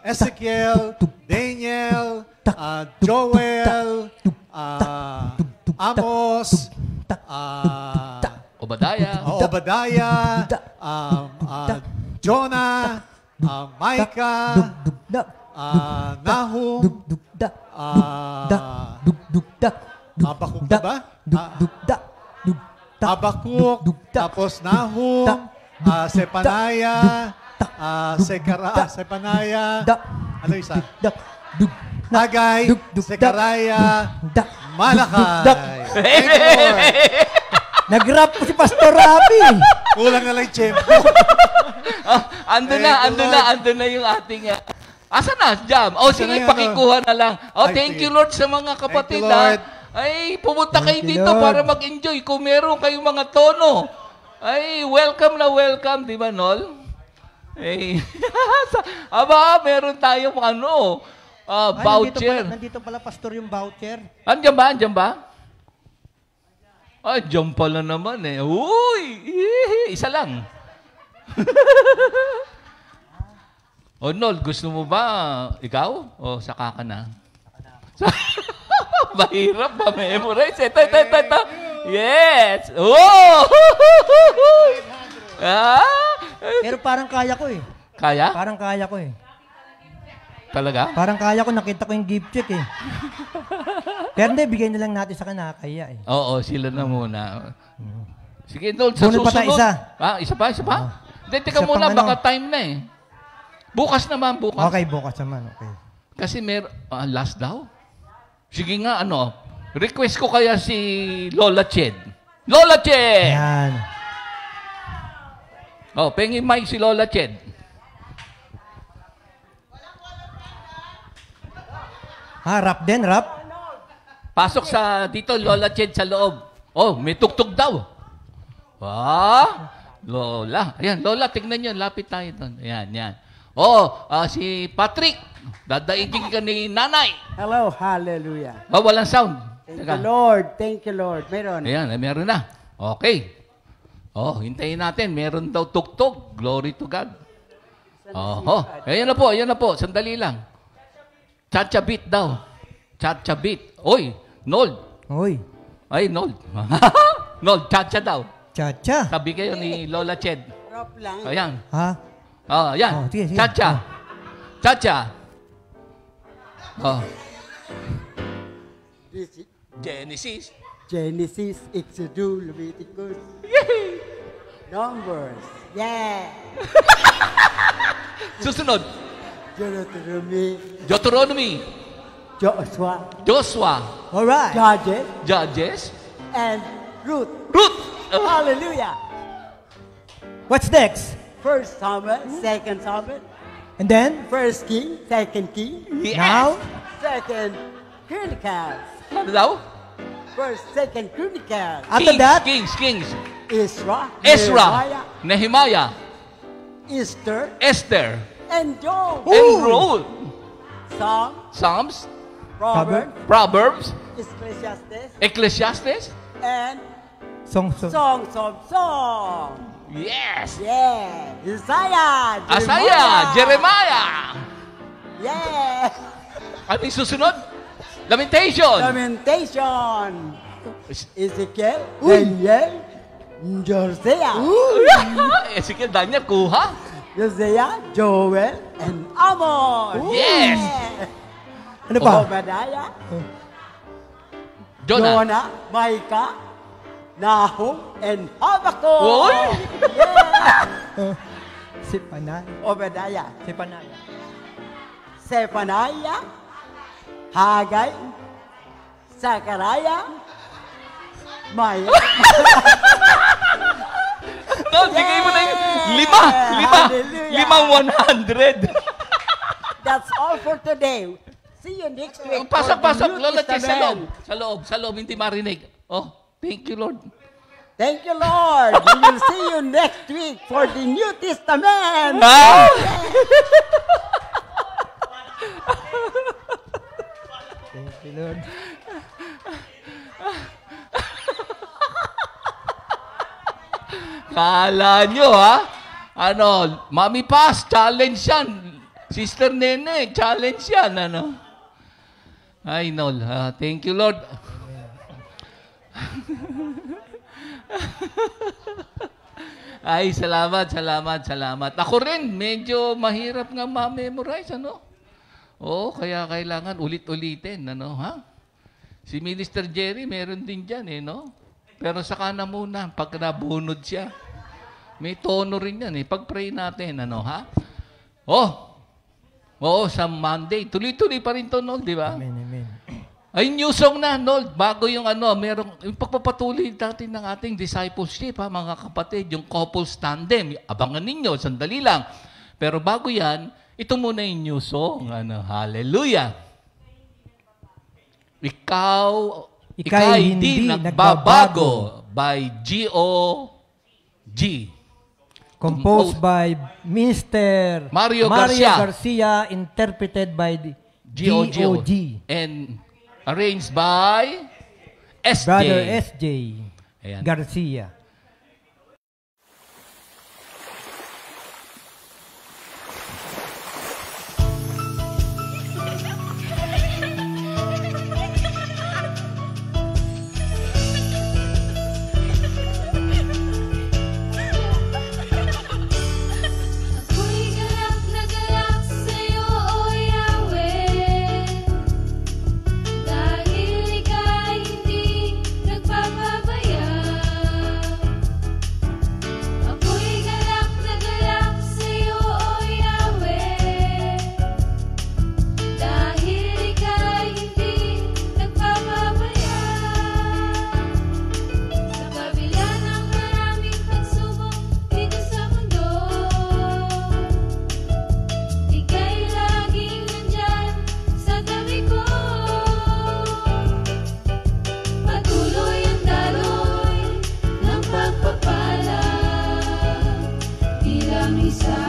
Ezekiel, Daniel, Joel, Amos, Obadiah, Jonah, Micah, Nahum, Habakuk na ba? Habakuk, tapos Nahum, Sepanaya, Sepanaya, ano isa? Hagay, Sekaraya, Malakay. Thank you, Lord. Nag-rap po si Pastor Rapi. Kulang na lang yung tiyempo. Ando na yung ating... Asa na, Jam? Sige, na yan, pakikuha na lang. Ay, Thank sige. you, Lord, sa mga kapatid, Thank you, Lord. Ay, pumunta kayo Thank you, dito Lord. para mag-enjoy. Kung meron kayong mga tono, ay, welcome na welcome, di ba, Nol? Ay, meron tayong voucher. Nandito pala, Pastor, yung voucher. Andiyan ba? Ay, dyan pala naman eh. Uy! Isa lang. Nol, gusto mo ba ikaw? O saka ka na? Mahirap ba memorize? Ito. Yes! Oh! Pero parang kaya ko eh. Kaya? Parang kaya ko eh. Talaga? Parang kaya ko, nakita ko yung gift check eh. Pero hindi, bigay na lang natin sa kanakaya eh. Oo, sila na muna. Sige, Nol, sa Bunot pa tayo, susunod. isa. Isa pa? Hindi, teka Isa muna, pang baka time na eh. Bukas naman. Okay, bukas naman. Okay. Kasi last daw? Sige nga, request ko kaya si Lola Ched. Lola Ched! Ayan. Pengi mic si Lola Ched. Rap din, rap. Pasok dito, Lola Ched sa loob. May tugtog daw. Lola. Ayan, Lola, tignan nyo. Lapit tayo doon. Ayan. Si Patrick. Dadaigin ka ni Nanay. Hello, hallelujah. Walang sound. Thank you, Lord. Meron. Ayan, meron na. Okay. Hintayin natin. Meron daw tugtog. Glory to God. Ayan na po. Sandali lang. Cha-cha beat daw. Cha-cha beat. Oy, Nol. Oy. Ay, Nol. Nol, cha-cha daw. Cha-cha. Tabi kayo ni Lola Ched. Rap lang. Ayan. Ha? Ayan. Sige. Cha-cha. Cha-cha. This is Genesis. Genesis, Exodus, Leviticus, Numbers. Yeah. Susunod. Deuteronomy, Deuteronomy. Joshua, Alright. Judges, Judges. and Ruth. Ruth. Hallelujah. What's next? First Samuel, Second Samuel, And then? First King, Second King, Yes. Now? Second Chronicles, Ano daw? First, Second Chronicles, After that? Kings. Ezra, Nehemiah. Esther, Esther. and Job. And Ruth. Psalms. Proverbs, Proverbs. Ecclesiastes, Ecclesiastes. and Song. Song. Yes! Yeah. Isaiah. Asaya! Jeremiah! Yeah. Ano yung susunod? Lamentation! Lamentation. Ezekiel. Daniel. Josiah. Ezekiel, Daniel, kuha. Josiah, Joel, and Amos. Yes. Ano pa? Obadiah, Jonah. Jonah, Micah, Nahum, and Habakkuk. Uy! Yeah. Si Panay. Obadiah, Si Panaya. Zephaniah, Haggai, Zechariah, Maya. No, bigay mo na yung Hallelujah. limang 100. That's all for today. See you next week. Pasok. for the New Lola Che, sa loob. Testament. Sa loob, hindi marinig. Oh, thank you, Lord. Thank you, Lord. We will see you next week for the New Testament. Ah! Thank you, Lord. Kala nyo, ha? Ano, Mami Paz, challenge yan. Sister Nene, challenge yan, ano? Ay, Nol. Thank you, Lord. Ay, salamat. Ako rin, medyo mahirap nga ma-memorize, ano? Oo, kaya kailangan ulit-ulitin, ano, ha? Si Minister Jerry, meron din dyan, no? Pero saka na muna, pag nabunod siya. May tono rin yan, Pag-pray natin, ano, ha? Oo, sa Monday. Tuloy-tuloy pa rin to, Nol, di ba? Amen. Ay, new song na, Nol. Bago yung yung pagpapatuloy natin ng ating discipleship, ha, mga kapatid, yung couples tandem. Abangan ninyo, sandali lang. Pero bago yan, ito muna yung new song. Hallelujah. Ika'y hindi nagbabago by G.O.G. Composed by Mr. Mario Garcia, interpreted by the G.O.G. And arranged by S.J. Brother S.J. Ayan. Garcia. Ako'y galak na galak sa'yo, O Yahweh, dahil ika'y hindi nagpapabaya. Ako'y galak na galak sa'yo, O Yahweh, dahil ika'y hindi nagpapabaya. Sa kabila ng maraming pagsubok dito sa mundo, ika'y laging nandyan sa tabi ko. Patuloy ang daloy ng pagpapala, bilang isa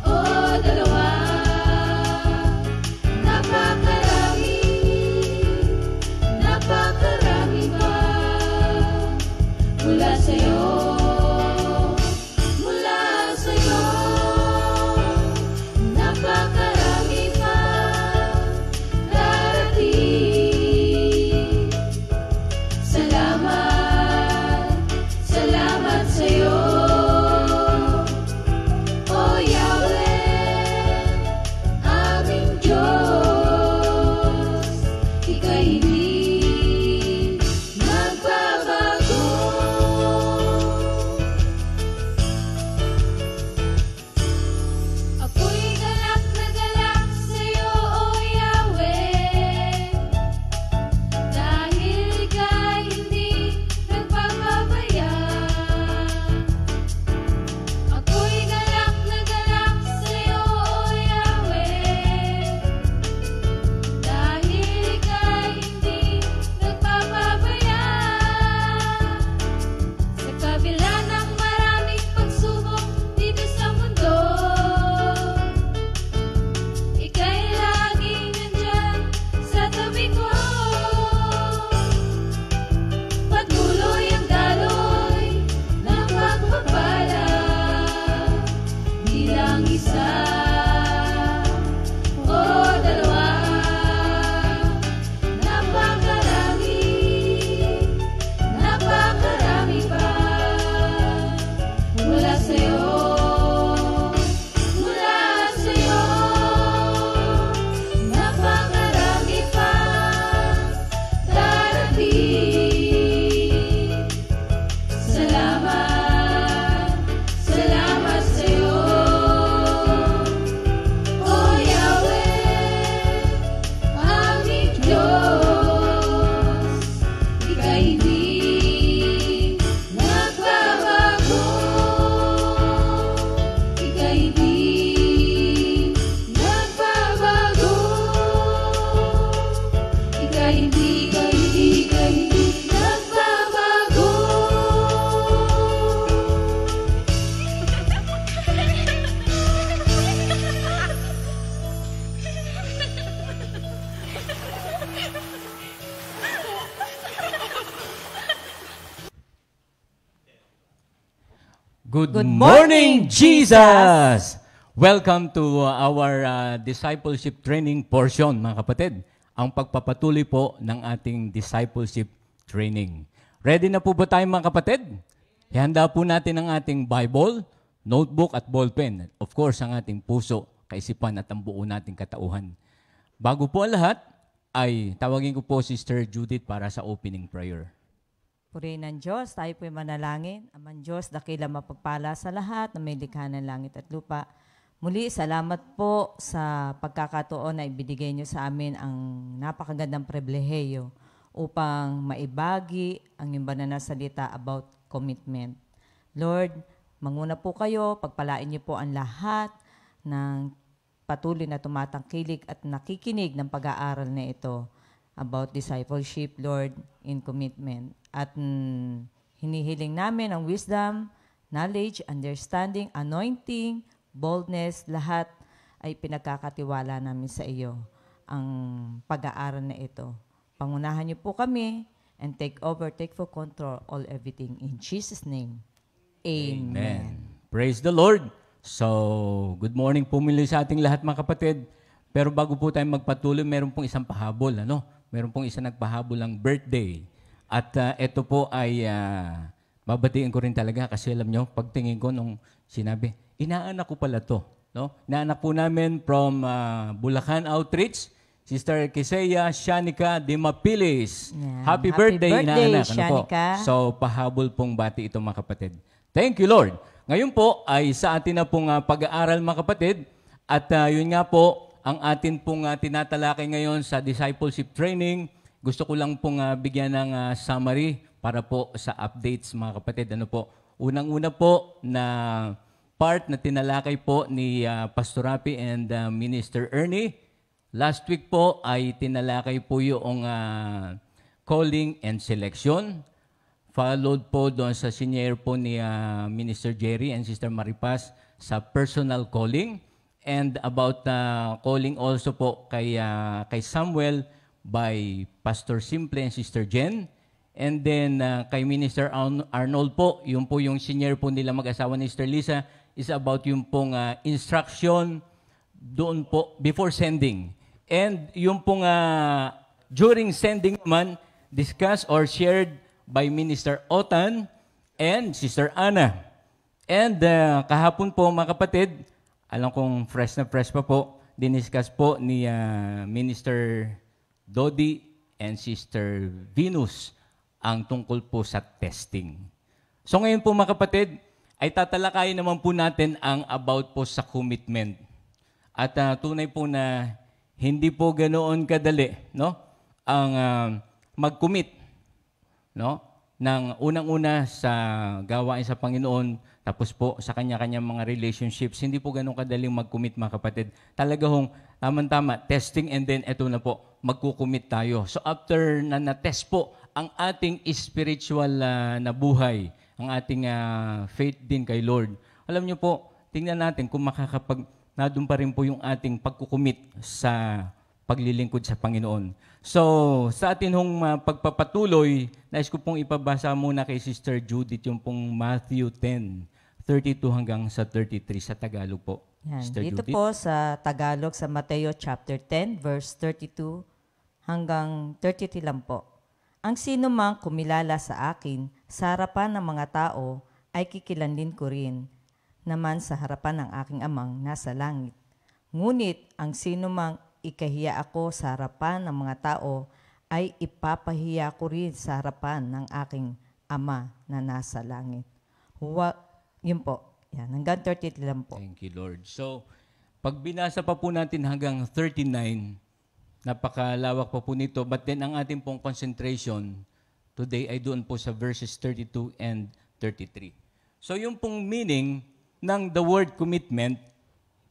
o dalawa. Napakarami ba mula sa'yo? Napakarami pa darating. Salamat sa'yo, O Yahweh, aming Diyos. Ika'y hindi nagbabago. Good Good morning, morning, Jesus! Welcome to our discipleship training portion, mga kapatid. Ang pagpapatuloy po ng ating discipleship training. Ready na po ba tayo, mga kapatid? Ihanda po natin ang ating Bible, notebook at ballpen. Of course, ang ating puso, kaisipan at ang buo nating katauhan. Bago po ang lahat, ay tawagin ko po Sister Judith para sa opening prayer. Purihin ng Diyos, tayo po'y manalangin. Amang Diyos, dakila mapagpala sa lahat na may likha ng langit at lupa. Muli, salamat po sa pagkakataon na ibinigay niyo sa amin ang napakagandang pribilehiyo upang maibagi ang inyong banal na salita about commitment. Lord, manguna po kayo, pagpalain niyo po ang lahat ng patuloy na tumatangkilik at nakikinig ng pag-aaral na ito about discipleship, Lord, in commitment. At hinihiling namin ang wisdom, knowledge, understanding, anointing, boldness, lahat ay pinagkakatiwala namin sa iyo ang pag-aaral na ito. Pangunahan niyo po kami and take over, take full control, all everything. In Jesus' name, Amen. Praise the Lord! So, good morning po muli sa ating lahat, mga kapatid. Pero bago po tayo magpatuloy, meron pong isang pahabol, Meron pong isang nagpahabol ng birthday. At ito po ay babatiin ko rin talaga kasi alam nyo, pagtingin ko nung sinabi, inaanak ko pala to. Inaanak po namin from Bulacan Outreach, Sister Kiseya Shanika Dimapilis. Yeah. Happy birthday, inaanak. Shanika. So, pahabol pong bati ito, mga kapatid. Thank you, Lord. Ngayon po ay sa atin na pong pag-aaral, mga kapatid. At yun nga po, ang atin pong tinatalakay ngayon sa discipleship training. Gusto ko lang pong bigyan ng summary para po sa updates, mga kapatid. Unang-una po na part na tinalakay po ni Pastor Rapi and Minister Ernie. Last week po ay tinalakay po yung calling and selection. Followed po doon sa senior po ni Minister Jerry and Sister Maripas sa personal calling. And about calling also po kay Samuel by Pastor Simple and Sister Jen. And then kay Minister Arnold po, yung po yung senior po nila mag-asawa ni Sister Lisa, is about yung pong instruction doon po before sending. And yung pong during sending naman, discussed or shared by Minister Otan and Sister Anna. And kahapon po, mga kapatid, alam kong fresh na fresh pa po, diniscuss po ni Minister Dodi and Sister Venus ang tungkol po sa testing. So ngayon po, mga kapatid, ay tatalakayin naman po natin ang about po sa commitment. At tunay po na hindi po ganoon kadali, ang mag-commit, ng unang-una sa gawain sa Panginoon, tapos po sa kanya-kanyang mga relationships, hindi po ganun kadaling mag-commit, mga kapatid. Talaga hong tama-tama, testing and then eto na po, magkukumit tayo. So after na na-test po ang ating spiritual na buhay, ang ating faith din kay Lord, alam niyo po, tingnan natin kung nadun pa rin po yung ating pagkukumit sa paglilingkod sa Panginoon. So, sa atin hong pagpapatuloy, nais ko pong ipabasa muna kay Sister Judith yung pong Matthew 10:32 hanggang sa 33 sa Tagalog po. Yan. Sister Dito Judith. po sa Tagalog, sa Mateo chapter 10, verse 32 hanggang 33 lang po. Ang sino mang kumilala sa akin, sa harapan ng mga tao, ay kikilanlin ko rin naman sa harapan ng aking amang nasa langit. Ngunit ang sino mang ikahiya ako sa harapan ng mga tao, ay ipapahiya ko rin sa harapan ng aking Ama na nasa langit. Yun po. Yan, hanggang 33 lang po. Thank you, Lord. So, pag binasa pa po natin hanggang 39, napakalawak pa po nito. But then, ang ating pong concentration today ay doon po sa verses 32 and 33. So, yung pong meaning ng the word commitment,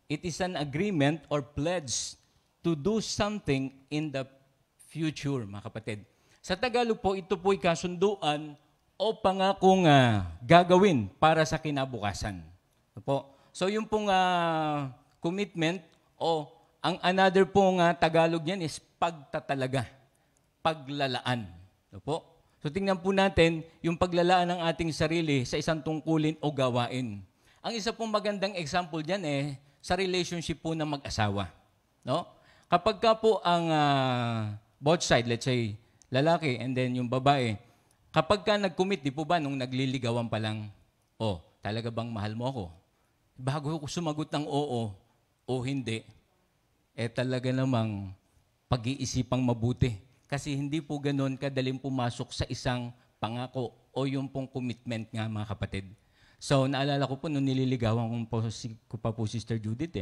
it is an agreement or pledge to do something in the future, mga kapatid. Sa Tagalog po, ito po'y kasunduan o pangakong gagawin para sa kinabukasan. So yung pong commitment o ang another pong Tagalog niyan is pagtatalaga, paglalaan. So tingnan po natin yung paglalaan ng ating sarili sa isang tungkulin o gawain. Ang isa pong magandang example dyan sa relationship po ng mag-asawa. No? Kapag ka po ang both side, let's say lalaki and then yung babae, kapag ka nag-commit, di po ba nung nagliligawan pa lang, talaga bang mahal mo ako? Bago ko sumagot ng oo o hindi, talaga namang pag-iisipang mabuti. Kasi hindi po ganun kadaling pumasok sa isang pangako o yung pong commitment nga mga kapatid. So naalala ko po nung nililigawan ko pa po Sister Judith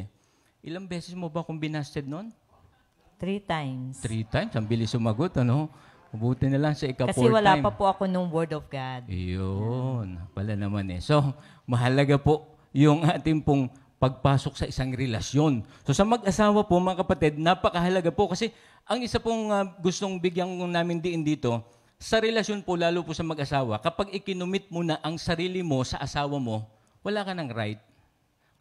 Ilang beses mo ba akong binasted noon? 3 times. 3 times? Ang bilis sumagot, ano? Mabuti na lang sa ika-4 time. Kasi wala pa po ako nung Word of God. Iyon. Pala naman So, mahalaga po yung ating pong pagpasok sa isang relasyon. So sa mag-asawa po, mga kapatid, napakahalaga po kasi ang isa pong gustong bigyan namin diin dito, sa relasyon po, lalo po sa mag-asawa, kapag ikinumit mo na ang sarili mo sa asawa mo, wala ka ng right.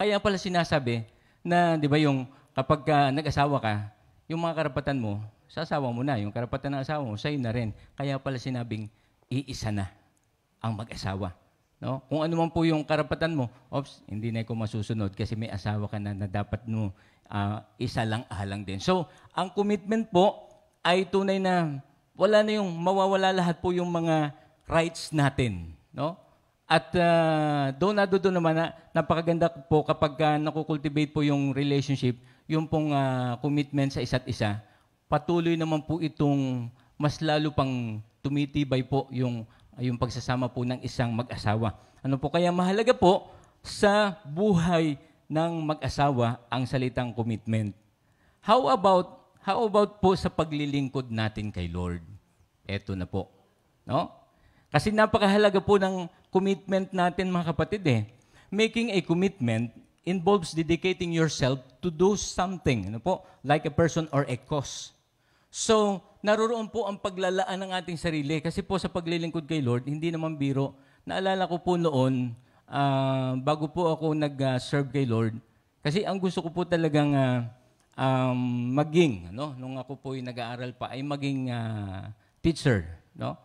Kaya pala sinasabi na, di ba yung kapag nag-asawa ka, yung mga karapatan mo, sa asawa mo na, yung karapatan ng asawa mo, sa'yo na rin. Kaya pala sinabing, iisa na ang mag-asawa. No? Kung ano man po yung karapatan mo, hindi na ako masusunod kasi may asawa ka na dapat mo isa lang ahalang din. So, ang commitment po ay tunay na wala na yung mawawala lahat po yung mga rights natin. No? At doon naman na napakaganda po kapag nakukultivate po yung relationship, yung pong commitment sa isa't isa, patuloy naman po itong mas lalo pang tumitibay po yung pagsasama po ng isang mag-asawa. Ano po kaya mahalaga po sa buhay ng mag-asawa ang salitang commitment. How about po sa paglilingkod natin kay Lord? Eto na po. No? Kasi napakahalaga po ng commitment natin mga kapatid Making a commitment involves dedicating yourself to do something. Ano po? Like a person or a cause. So, naroon po ang paglalaan ng ating sarili. Kasi po sa paglilingkod kay Lord, hindi naman biro. Naalala ko po noon, bago po ako nag-serve kay Lord, kasi ang gusto ko po talagang maging, nung ako po nag-aaral pa, ay maging teacher. No?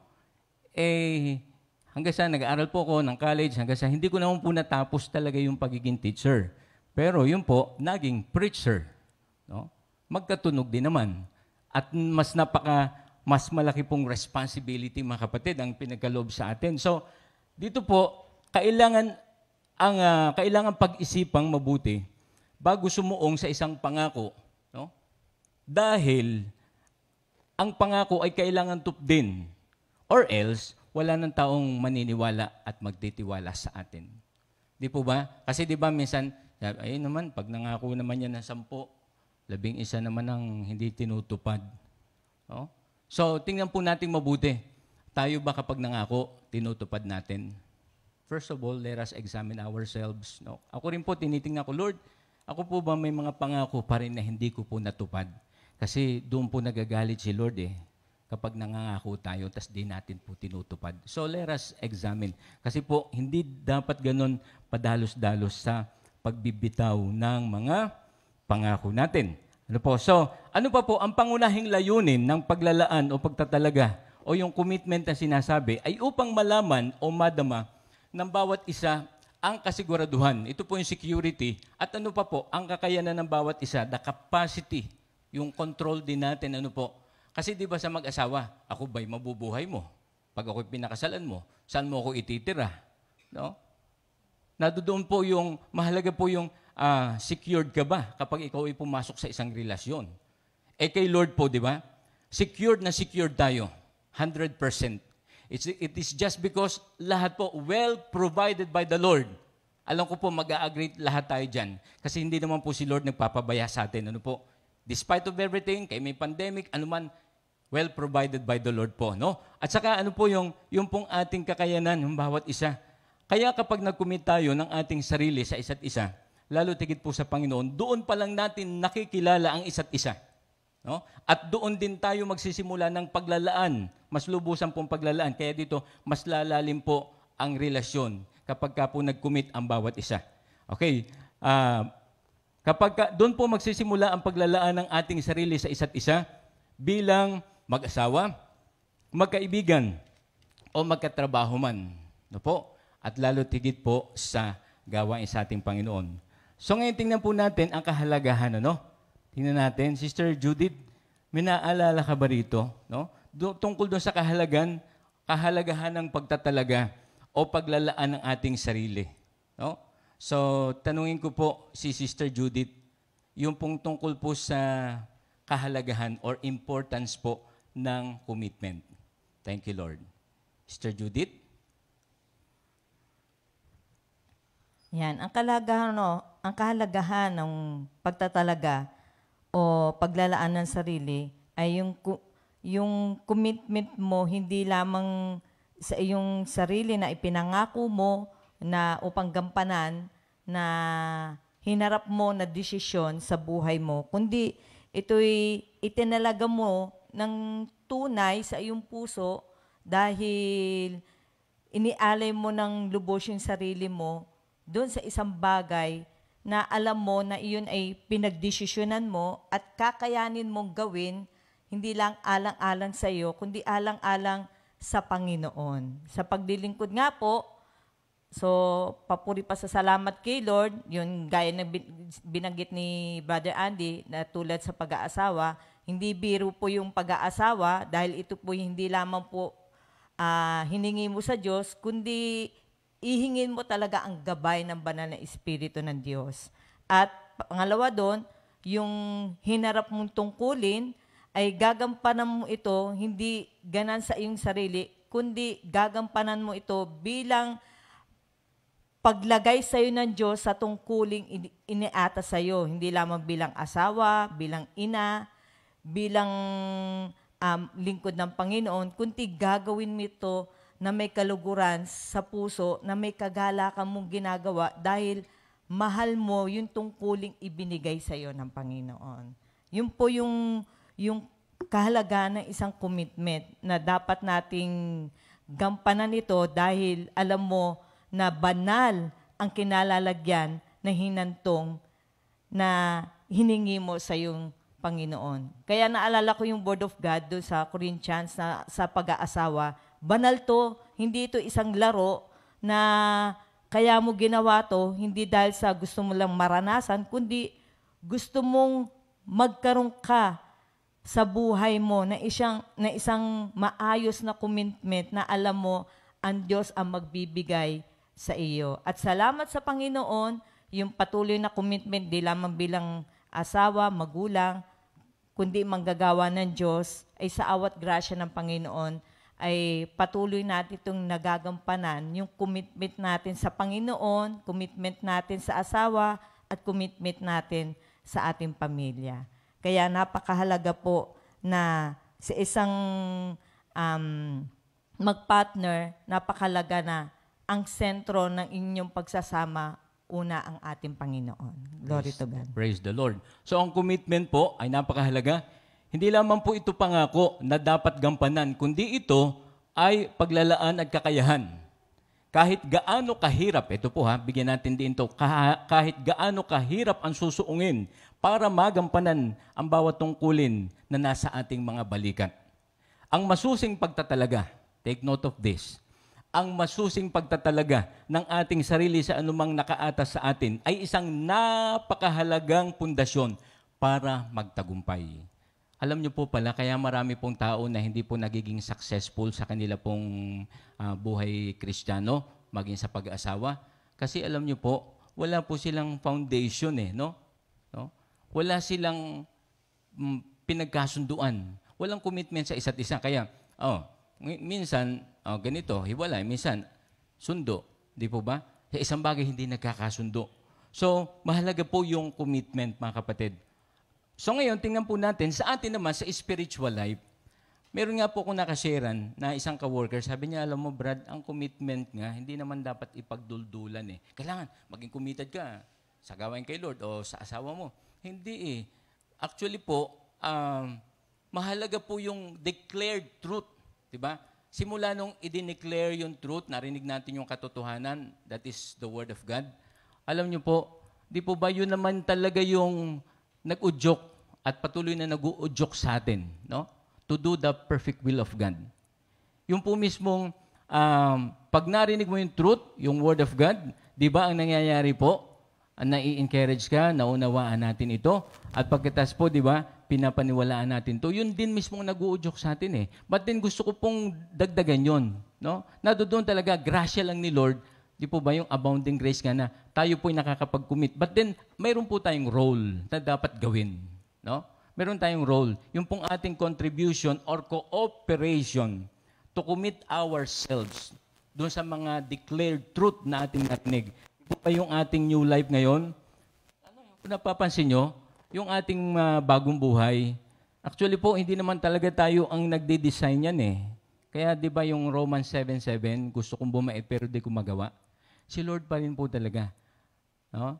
Hanggang sa nag-aaral po ako ng college, hanggang sa hindi ko naman po natapos talaga yung pagiging teacher. Pero yun po, naging preacher. No? Magkatunog din naman. At mas malaki pong responsibility, mga kapatid, ang pinagkaloob sa atin. So, dito po, kailangan pag-isipang mabuti bago sumuong sa isang pangako. No? Dahil ang pangako ay kailangan tupdin. Or else, wala ng taong maniniwala at magtitiwala sa atin. Di po ba? Kasi di ba minsan, naman, pag nangako naman yan ng 10, 11 naman ang hindi tinutupad. No? So, tingnan po natin mabuti. Tayo ba kapag nangako, tinutupad natin? First of all, let us examine ourselves. No? Ako rin po, tinitingnan ko, Lord, ako po ba may mga pangako pa rin na hindi ko po natupad? Kasi doon po nagagalit si Lord kapag nangangako tayo, tas di natin po tinutupad. So, let us examine. Kasi po, hindi dapat ganun padalos-dalos sa pagbibitaw ng mga pangako natin. Ano po? So, ano pa po ang pangunahing layunin ng paglalaan o pagtatalaga o yung commitment na sinasabi ay upang malaman o madama ng bawat isa ang kasiguraduhan. Ito po yung security. At ano pa po, ang kakayanan ng bawat isa, the capacity, yung control din natin, ano po. Kasi di ba sa mag-asawa, ako ba'y mabubuhay mo? Pag ako'y pinakasalan mo, saan mo ako ititira? No? Nadoon po yung, mahalaga po yung secured ka ba kapag ikaw ay pumasok sa isang relasyon? Kay Lord po, di ba? Secured na secured tayo. 100%. It is just because lahat po well provided by the Lord. Alam ko po, mag-a-agree lahat tayo dyan. Kasi hindi naman po si Lord nagpapabaya sa atin. Ano po? Despite of everything, kay may pandemic, anuman, well provided by the Lord po. No? At saka ano po yung pong ating kakayanan, yung bawat isa. Kaya kapag nag-commit tayo ng ating sarili sa isa't isa, lalo tigit po sa Panginoon, doon pa lang natin nakikilala ang isa't isa. No? At doon din tayo magsisimula ng paglalaan, mas lubusan pong paglalaan. Kaya dito, mas lalalim po ang relasyon kapag ka po nag-commit ang bawat isa. Okay, kapag doon po magsisimula ang paglalaan ng ating sarili sa isa't isa bilang mag-asawa, magkaibigan, o magkatrabaho man. No po? At lalo tigit po sa gawain sa ating Panginoon. So ngayon tingnan po natin ang kahalagahan. Ano? Tingnan natin, Sister Judith, may naalala ka ba rito? No? Tungkol doon sa kahalagahan ng pagtatalaga o paglalaan ng ating sarili. No? So tanungin ko po si Sister Judith, yung pong tungkol po sa kahalagahan or importance po ng commitment. Thank you, Lord. Sister Judith? Yan, ang kahalagahan ng pagtatalaga o paglalaan ng sarili ay yung commitment mo hindi lamang sa iyong sarili na ipinangako mo na upang gampanan na hinarap mo na desisyon sa buhay mo, kundi ito'y itinalaga mo ng tunay sa iyong puso dahil inialay mo ng lubos yung sarili mo doon sa isang bagay na alam mo na iyon ay pinagdesisyonan mo at kakayanin mong gawin, hindi lang alang-alang sa iyo, kundi alang-alang sa Panginoon. Sa paglilingkod nga po, so papuri pa sa salamat kay Lord, yun gaya na binanggit ni Brother Andy na tulad sa pag-aasawa, hindi biro po yung pag-aasawa dahil ito po hindi lamang po hiningi mo sa Diyos, kundi ihingin mo talaga ang gabay ng banal na Espiritu ng Diyos. At pangalawa doon, yung hinarap mong tungkulin ay gagampanan mo ito hindi ganan sa iyong sarili, kundi gagampanan mo ito bilang paglagay sa iyo ng Diyos sa tungkuling iniata sa iyo, hindi lamang bilang asawa, bilang ina, bilang lingkod ng Panginoon, kundi gagawin mo ito na may kaluguran sa puso, na may kagalakan mong ginagawa dahil mahal mo yung tungkuling ibinigay sa iyo ng Panginoon. Yun po yung kahalagaan ng isang commitment na dapat nating gampanan ito dahil alam mo na banal ang kinalalagyan na hinantong na hiningi mo sa iyong Panginoon. Kaya naalala ko yung Word of God doon sa Corinthians na sa pag-aasawa. Banal to, hindi ito isang laro na kaya mo ginawa to, hindi dahil sa gusto mo lang maranasan, kundi gusto mong magkaroon ka sa buhay mo na isang maayos na commitment na alam mo ang Diyos ang magbibigay sa iyo. At salamat sa Panginoon, yung patuloy na commitment di lamang bilang asawa, magulang, kundi manggagawa ng Diyos ay sa awat grasya ng Panginoon ay patuloy natin itong nagagampanan, yung commitment natin sa Panginoon, commitment natin sa asawa, at commitment natin sa ating pamilya. Kaya napakahalaga po na sa isang mag-partner, napakahalaga na ang sentro ng inyong pagsasama, una ang ating Panginoon. Glory to God. Praise the Lord. So ang commitment po ay napakahalaga. Hindi lamang po ito pangako na dapat gampanan, kundi ito ay paglalaan at kakayahan. Kahit gaano kahirap, ito po bigyan natin din ito, kahit gaano kahirap ang susuungin para magampanan ang bawat tungkulin na nasa ating mga balikat. Ang masusing pagtatalaga, take note of this, ang masusing pagtatalaga ng ating sarili sa anumang nakaatas sa atin ay isang napakahalagang pundasyon para magtagumpay. Alam niyo po pala, kaya marami pong tao na hindi po nagiging successful sa kanila pong buhay Kristiyano, maging sa pag-asawa. Kasi alam niyo po, wala po silang foundation no? Wala silang pinagkasunduan. Walang commitment sa isa't isa. Kaya, minsan, ganito, hiwalay. Minsan, sundo. Di po ba? Sa isang bagay, hindi nagkakasundo. So, mahalaga po yung commitment, mga kapatid. So ngayon, tingnan po natin, sa atin naman, sa spiritual life, meron nga po akong nakasharean na isang ka-worker, sabi niya, alam mo Brad, ang commitment nga, hindi naman dapat ipagduldulan Kailangan, maging committed ka sa gawain kay Lord o sa asawa mo. Hindi Actually po, mahalaga po yung declared truth. Diba? Simula nung i-declare yung truth, narinig natin yung katotohanan, that is the Word of God. Alam niyo po, di po ba yun naman talaga yung nag-udyok at patuloy na nag-uudyok sa atin, no? To do the perfect will of God. Yung po mismong pag narinig mo yung truth, yung Word of God, di ba ang nangyayari po? Nai-encourage ka, naunawaan natin ito. At pagkatas po, di ba, pinapaniwalaan natin to. Yun din mismo nag-uudyok sa atin eh. But then gusto ko pong dagdagan yon, no? Doon talaga, grasya lang ni Lord. Di po ba yung abounding grace nga na tayo po'y nakakapag-commit. But then, mayroon po tayong role na dapat gawin, no? Meron tayong role. Yung pong ating contribution or cooperation to commit ourselves doon sa mga declared truth na ating narinig. Po ba yung ating new life ngayon? Napapansin nyo, yung ating bagong buhay, actually po, hindi naman talaga tayo ang nagde-design yan eh. Kaya di ba yung Romans 7:7, gusto kong bumait pero di ko magawa? Si Lord pa rin po talaga. No?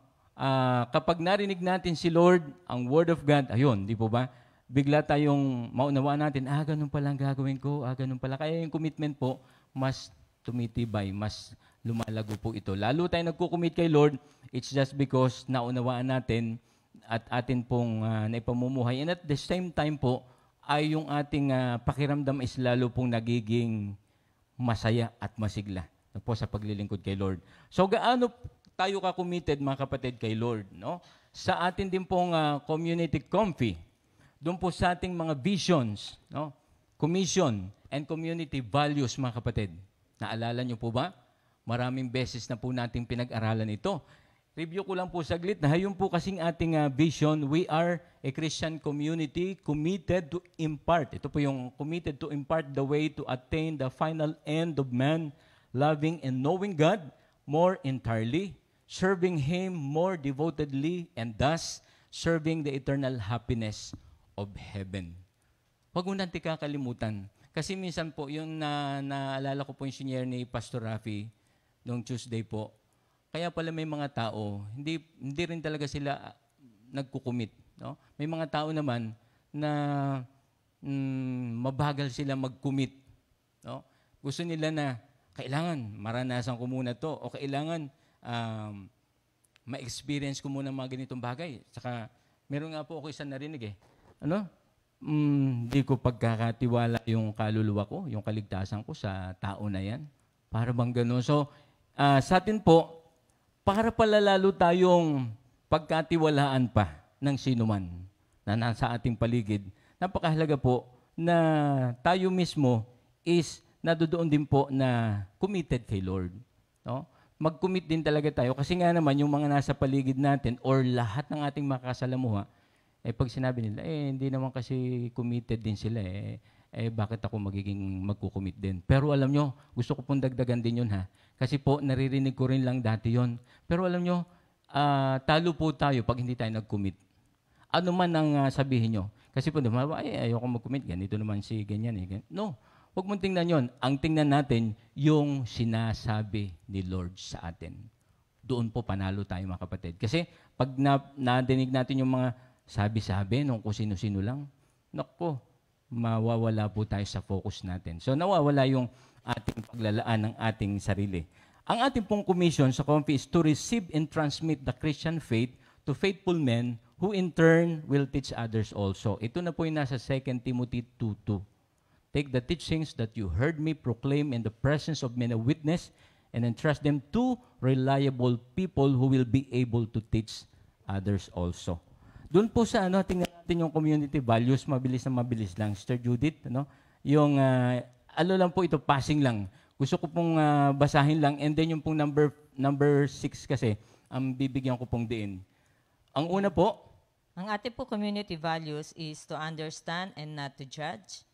Kapag narinig natin si Lord, ang Word of God, ayun, di po ba? Bigla tayong maunawaan natin, ganun pala ang gagawin ko, ganun pala. Kaya yung commitment po, mas tumitibay, mas lumalago po ito. Lalo tayo nagko-commit kay Lord, it's just because naunawaan natin at atin pong naipamumuhay. And at the same time po, ay yung ating pakiramdam is lalo pong nagiging masaya at masigla po sa paglilingkod kay Lord. So gaano tayo ka-committed mga kapatid kay Lord? No? Sa atin din pong community comfy, doon po sa ating mga visions, no? Commission and community values mga kapatid. Naalala niyo po ba? Maraming beses na po nating pinag-aralan ito. Review ko lang po saglit na yun po kasing ating vision. We are a Christian community committed to impart. Ito po yung committed to impart the way to attain the final end of man, loving and knowing God more entirely, serving Him more devotedly, and thus serving the eternal happiness of heaven. Huwag mo natin kakalimutan. Kasi minsan po, yung naalala ko po yung senior ni Pastor Rafi, noong Tuesday po, kaya pala may mga tao, hindi rin talaga sila nagkukumit. No? May mga tao naman na mabagal sila mag-commit. No? Gusto nila na, kailangan maranasan ko muna to o kailangan ma-experience ko muna mga ganitong bagay. Saka, meron nga po ako isang narinig eh. Hindi ko pagkakatiwala yung kaluluwa ko, yung kaligtasan ko sa tao na yan. Para bang gano'n. So, sa atin po, para pala lalo tayong pagkatiwalaan pa ng sinuman na nasa ating paligid, napakahalaga po na tayo mismo is nadoon din po na committed kay Lord. No? Mag-commit din talaga tayo kasi nga naman yung mga nasa paligid natin or lahat ng ating makakasalamuha, pag sinabi nila, hindi naman kasi committed din sila bakit ako magkukumit din? Pero alam nyo, gusto ko pong dagdagan din yun ha. Kasi po, naririnig ko rin lang dati yon. Pero alam nyo, talo po tayo pag hindi tayo nag-commit. Ano man ang sabihin nyo. Kasi po, ayoko mag-commit, ganito naman si ganyan. No, huwag mong tingnan yon. Ang tingnan natin, yung sinasabi ni Lord sa atin. Doon po panalo tayo mga kapatid. Kasi pag nadinig natin yung mga sabi-sabi nung kung sino-sino lang, naku, mawawala po tayo sa focus natin. So nawawala yung ating paglalaan ng ating sarili. Ang ating pong commission sa Comfy is to receive and transmit the Christian faith to faithful men who in turn will teach others also. Ito na po yung nasa 2 Timothy 2:2. Take the teachings that you heard me proclaim in the presence of many witnesses and entrust them to reliable people who will be able to teach others also. Doon po sa tingnan natin yung community values, mabilis lang. Sister Judith, yung lang po ito, passing lang. Gusto ko pong basahin lang and then yung pong number 6 kasi, bibigyan ko pong diin. Ang una po, ang ating po community values is to understand and not to judge,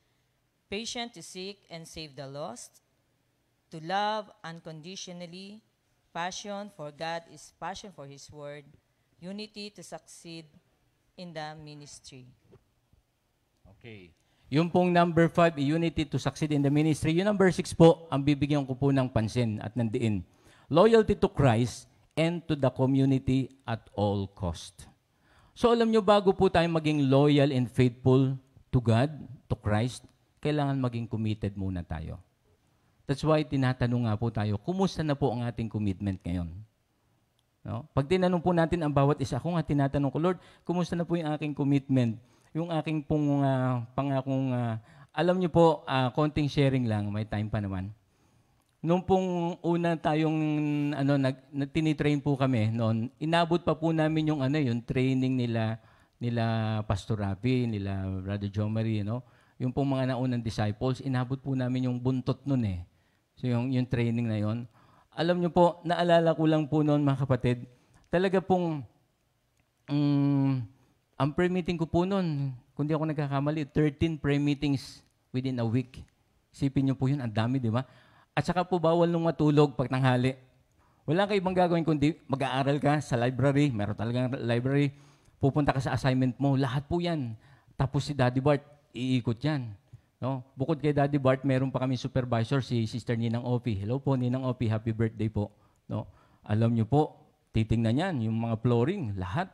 patient to seek and save the lost, to love unconditionally, passion for God is passion for His Word, unity to succeed in the ministry. Okay. Yung pong number 5, unity to succeed in the ministry. Yung number 6 po, ang bibigyan ko po ng pansin at nandiin. Loyalty to Christ and to the community at all cost. So alam nyo, bago po tayo maging loyal and faithful to God, to Christ, kailangan maging committed muna tayo. That's why tinatanong nga po tayo, kumusta na po ang ating commitment ngayon? No? Pag tinanong po natin ang bawat isa, ako nga tinatanong ko, Lord, kumusta na po yung aking commitment? Yung aking pong pangakong, alam niyo po, konting sharing lang, may time pa naman. nung pong una tayong tinitrain po kami noon, inabot pa po namin yung yung training nila Pastor Rafi, nila Brother John Marie, yung pong mga naunang disciples, inabot po namin yung buntot noon eh. So yung training na yon. Alam niyo po, naalala ko lang po noon mga kapatid, talaga pong ang prayer meeting ko po noon, kung di ako nagkakamali, 13 prayer meetings within a week. Isipin niyo po yun, ang dami, di ba? At saka po bawal nung matulog pag tanghali. Wala kayo ibang gagawin kundi mag-aaral ka sa library, meron talagang library, pupunta ka sa assignment mo, lahat po yan. Tapos si Daddy Bart, iikot yan. No? Bukod kay Daddy Bart, meron pa kami supervisor, si Sister Ninang Opi. Hello po, Ninang Opi, happy birthday po. No? Alam niyo po, titingnan yan, yung mga flooring, lahat.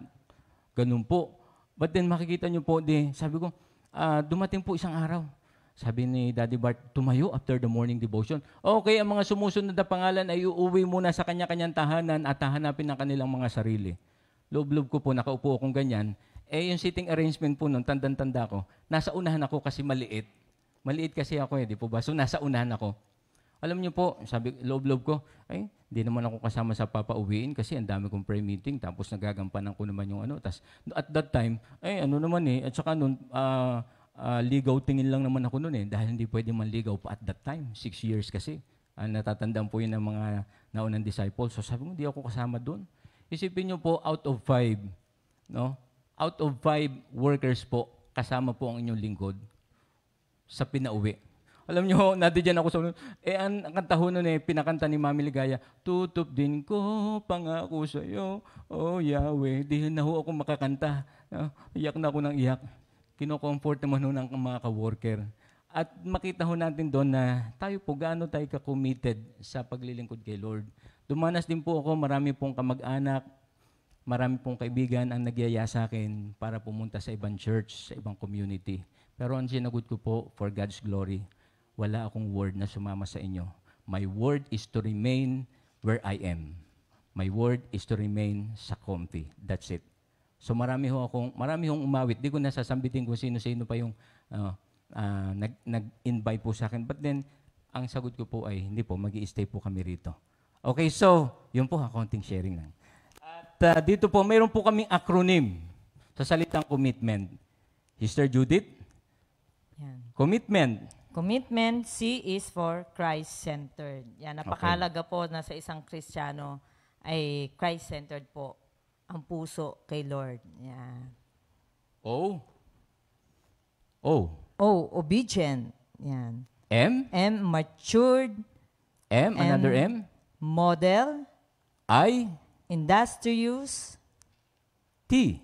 Ganun po. But then makikita niyo po, sabi ko, dumating po isang araw. Sabi ni Daddy Bart, tumayo after the morning devotion. Okay, ang mga sumusunod na pangalan ay uuwi muna sa kanya-kanyang tahanan at hahanapin ng kanilang mga sarili. Loob-loob ko po, nakaupo akong ganyan. Yung sitting arrangement po nun, tandang-tanda ko, nasa unahan ako kasi maliit. Maliit kasi ako di po ba? So nasa unahan ako. Alam niyo po, sabi, loob-loob ko, hindi naman ako kasama sa papauwiin kasi ang dami kong prayer meeting, tapos nagagampanan ko naman yung Tas at that time, at saka nun, ligaw tingin lang naman ako noon dahil hindi pwede manligaw pa at that time, 6 years kasi. Natatandaan po yun ng mga naunang disciples. So sabi ko, hindi ako kasama doon. Isipin niyo po, out of 5 workers po, kasama po ang inyong lingkod sa pinauwi. Alam niyo, nandiyan ako sa ang kanta ho nun pinakanta ni Mami Ligaya, tutup din ko, pangako sa'yo, oh Yahweh. Di na ho ako makakanta. Iyak na ako ng iyak. Kino-comfort naman ho ng mga ka-worker. At makita ho natin doon na tayo po, gaano tayo ka-committed sa paglilingkod kay Lord. Dumanas din po ako, marami pong kamag-anak, marami pong kaibigan ang nagyaya sa akin para pumunta sa ibang church, sa ibang community. Pero ang sinagot ko po, for God's glory, wala akong word na sumama sa inyo. My word is to remain where I am. My word is to remain sa comfy. That's it. So marami hong umawit. Di ko nasasambitin kung sino-sino pa yung nag-invite po sa akin. But then, ang sagot ko po ay, hindi po, mag-i-stay po kami rito. Okay, so, yun po, konting sharing lang. At dito po, mayroon po kaming acronym sa salitang commitment. Sister Judith? Yan. Commitment. Commitment, C is for Christ-centered. Yan, napakahalaga po na sa isang Kristiyano ay Christ-centered po ang puso kay Lord. Yan. O, obedient. Yan. M? M, matured. M, another M? Model. I? Industrious. T?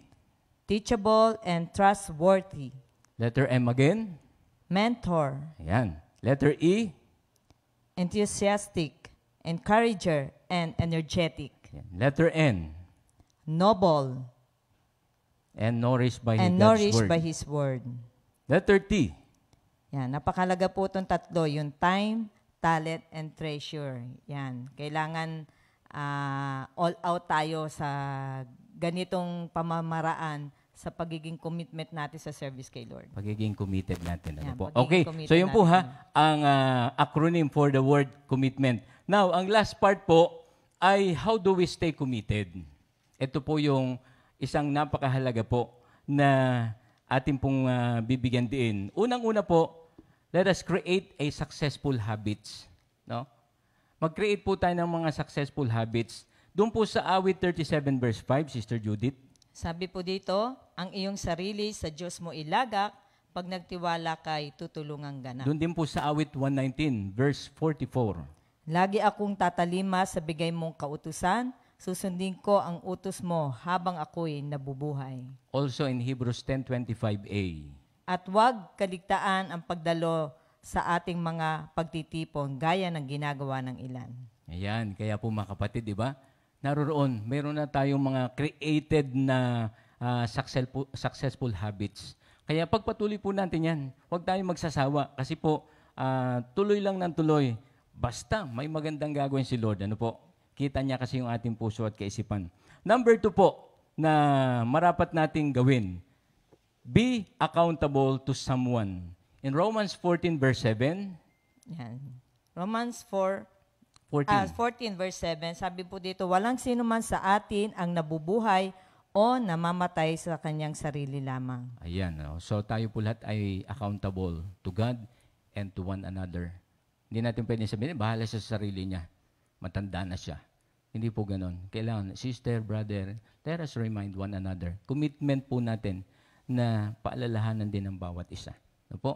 Teachable and trustworthy. Letter M again? Mentor. Ayan. Letter E? Enthusiastic. Encourager and energetic. Ayan. Letter N? Noble. And nourished by His word. Letter T? Yan. Napakalaga po itong tatlo. Yung time, talent, and treasure. Yan. Kailangan all out tayo sa ganitong pamamaraan sa pagiging commitment natin sa service kay Lord. Pagiging committed natin. Yan, Po. pagiging Okay, committed so yun po natin. ang acronym for the word commitment. Now, ang last part po ay how do we stay committed? Ito po yung isang napakahalaga po na ating pong bibigyan din. Unang-una po, let us create a successful habits. No? Mag-create po tayo ng mga successful habits. Doon po sa awit 37 verse 5, Sister Judith. Sabi po dito, ang iyong sarili sa Diyos mo ilagak, pag nagtiwala kay tutulungang ganap. Doon din po sa awit 119 verse 44. Lagi akong tatalima sa bigay mong kautusan, susundin ko ang utos mo habang ako'y nabubuhay. Also in Hebrews 10:25a. At huwag kaligtaan ang pagdalo sa ating mga pagtitipon gaya ng ginagawa ng ilan. Ayan, kaya po mga kapatid, di ba? Naroon, mayroon na tayong mga created na successful habits. Kaya pagpatuloy po natin yan, huwag tayong magsasawa kasi po tuloy lang ng tuloy. Basta may magandang gagawin si Lord. Ano po? Kita niya kasi yung ating puso at kaisipan. Number 2 po na marapat nating gawin. Be accountable to someone. In Romans 14 verse 7. Yan. Romans 4 14. 14 verse 7, sabi po dito, walang sino man sa atin ang nabubuhay o namamatay sa kanyang sarili lamang. Ayan. So tayo po lahat ay accountable to God and to one another. Hindi natin pwede sabihin, bahala siya sa sarili niya. Matanda na siya. Hindi po ganon. Kailangan, sister, brother, let us remind one another. Commitment po natin na paalalahanan din ng bawat isa. Ano po?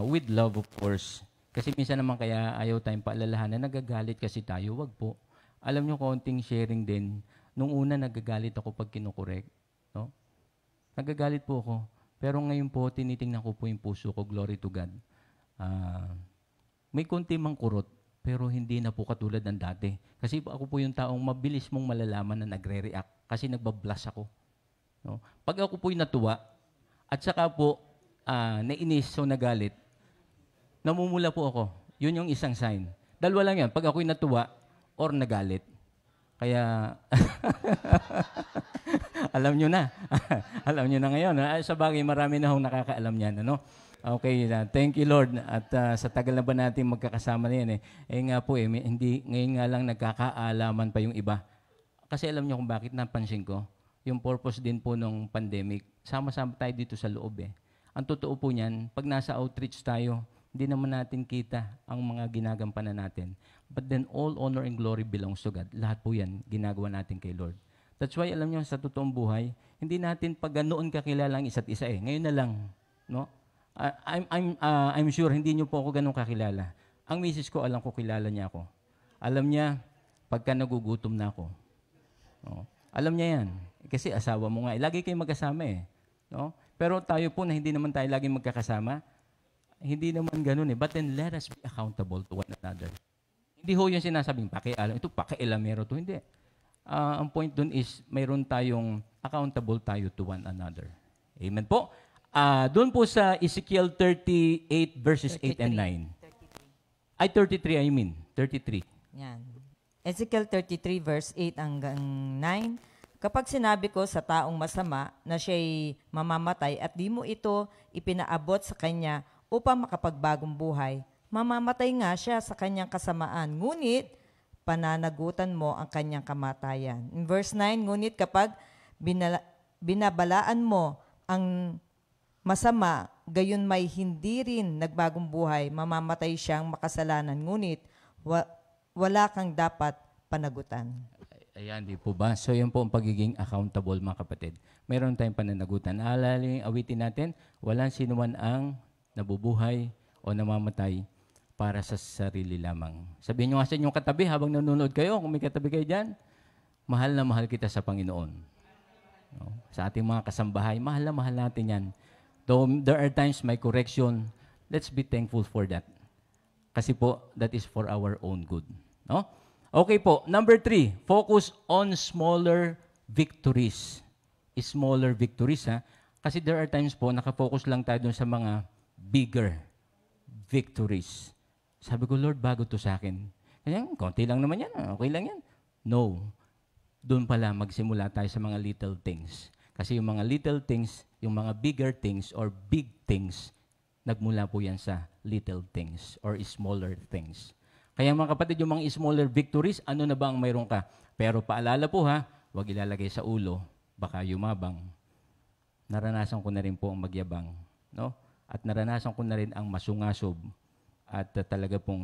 With love, of course. Kasi minsan naman kaya ayaw tayong paalalahanan, nagagalit kasi tayo. Wag po. Alam nyo, konting sharing din. Nung una, nagagalit ako pag kinukorek. No? Nagagalit po ako. Pero ngayon po, tinitingnan ko po yung puso ko. Glory to God. May konti mang kurot, pero hindi na po katulad ng dati. Kasi ako po yung taong mabilis mong malalaman na nagre-react kasi nagbablush ako. No? Pag ako po'y natuwa, at saka po nainis o nagalit, namumula po ako. Yun yung isang sign. Dalawa lang yan. Pag ako'y natuwa or nagalit. Kaya, alam nyo na. Alam nyo na ngayon. Sa bagay, marami na akong nakakaalam yan. Ano? Okay, thank you Lord. At sa tagal na ba natin magkakasama na yan nga po ngayon nga lang nagkakaalaman pa yung iba. Kasi alam nyo kung bakit napansin ko, yung purpose din po nung pandemic, sama-sama tayo dito sa loob Ang totoo po niyan, pag nasa outreach tayo, hindi naman natin kita ang mga ginagampanan natin. But then all honor and glory belongs to God. Lahat po yan, ginagawa natin kay Lord. That's why, alam nyo, sa totoong buhay, hindi natin pag ganoon kakilala ang isa't isa Ngayon na lang, no? I'm sure hindi niyo po ako ganun kakilala. Ang misis ko, alam ko kilala niya ako. Alam niya, pagka nagugutom na ako. No? Alam niya yan. Kasi asawa mo nga. Lagi kayo magkasama No? Pero tayo po na hindi naman tayo laging magkakasama, hindi naman ganun But then let us be accountable to one another. Hindi ho yung sinasabing pakialam. Ito, pakialamero to. Hindi. Ang point dun is, mayroon tayong accountable tayo to one another. Amen po. Doon po sa Ezekiel 38 verses 8 and 9. 33, I mean. 33. Yan. Ezekiel 33 verse 8 hanggang 9. Kapag sinabi ko sa taong masama na siya'y mamamatay at di mo ito ipinaabot sa kanya upang makapagbagong buhay, mamamatay nga siya sa kanyang kasamaan. Ngunit, pananagutan mo ang kanyang kamatayan. In verse 9, ngunit kapag binabalaan mo ang masama, gayon may hindi rin nagbagong buhay, mamamatay siyang makasalanan. Ngunit, wala kang dapat panagutan. Ayan, di po ba? So, yun po ang pagiging accountable, mga kapatid. Meron tayong pananagutan. Alalin yung awitin natin, walang sino man ang nabubuhay o namamatay para sa sarili lamang. Sabihin nyo nga sa inyong katabi habang nanonood kayo, kung may katabi kayo dyan, mahal na mahal kita sa Panginoon. No? Sa ating mga kasambahay, mahal na mahal natin yan. Though there are times may correction, let's be thankful for that. Kasi po, that is for our own good. No? Okay po, number 3, focus on smaller victories. Smaller victories, Kasi there are times po, nakafocus lang tayo dun sa mga bigger victories. Sabi ko, Lord, bago to sa akin. Kaya, konti lang naman yan. Okay lang yan. No. Doon pala magsimula tayo sa mga little things. Kasi yung mga little things, yung mga bigger things or big things, nagmula po yan sa little things or smaller things. Kaya mga kapatid, yung mga smaller victories, ano na ba ang mayroon ka? Pero paalala po huwag ilalagay sa ulo, baka yumabang. Naranasan ko na rin po ang magyabang. No? At naranasan ko na rin ang masungasob at talaga pong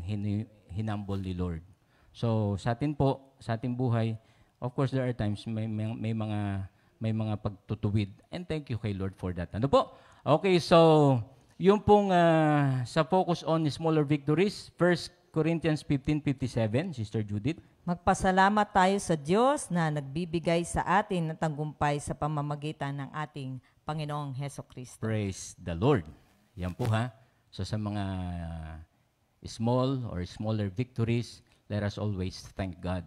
hinumble ni Lord. So, sa atin po, sa ating buhay, of course, there are times may mga pagtutuwid. And thank you kay Lord for that. Ano po? Okay, so, yung pong sa focus on smaller victories, 1 Corinthians 15:57, Sister Judith. Magpasalamat tayo sa Diyos na nagbibigay sa atin ng tagumpay sa pamamagitan ng ating Panginoong Hesukristo. Praise the Lord. Yan po So sa mga small or smaller victories, let us always thank God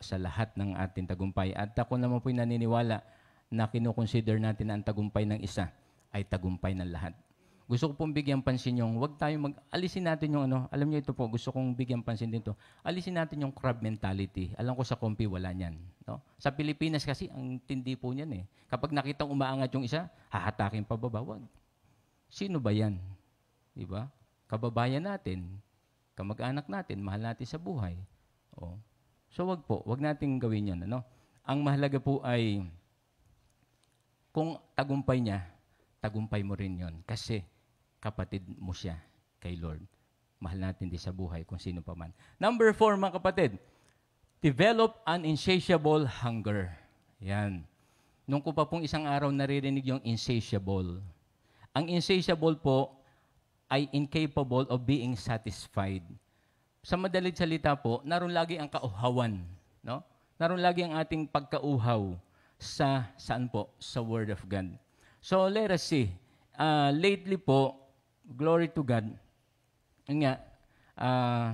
sa lahat ng ating tagumpay. At ako naman po'y naniniwala na kinukonsider natin na ang tagumpay ng isa ay tagumpay ng lahat. Gusto ko pong bigyan pansin yung, alisin natin yung alam niyo ito po, gusto kong bigyan pansin dito. Alisin natin yung crab mentality. Alam ko sa Kompi wala niyan. No? Sa Pilipinas kasi, ang tindi po niyan Kapag nakitang umaangat yung isa, hahatakin pababa. Wag. Sino ba yan? Diba? Kababayan natin. kamag-anak natin, mahal natin sa buhay. O. So wag nating gawin yan. Ano? Ang mahalaga po ay, kung tagumpay niya, tagumpay mo rin yon. Kasi kapatid mo siya kay Lord. Mahal natin din sa buhay kung sino pa man. Number 4, mga kapatid, develop an insatiable hunger. Yan. Nung ko pa pong isang araw naririnig yung insatiable. Ang insatiable po ay incapable of being satisfied. Sa madaling salita po, naroon lagi ang kauhawan. No? Naroon lagi ang ating pagkauhaw sa, saan po? Sa Word of God. So let us see. Lately po, glory to God, yun nga,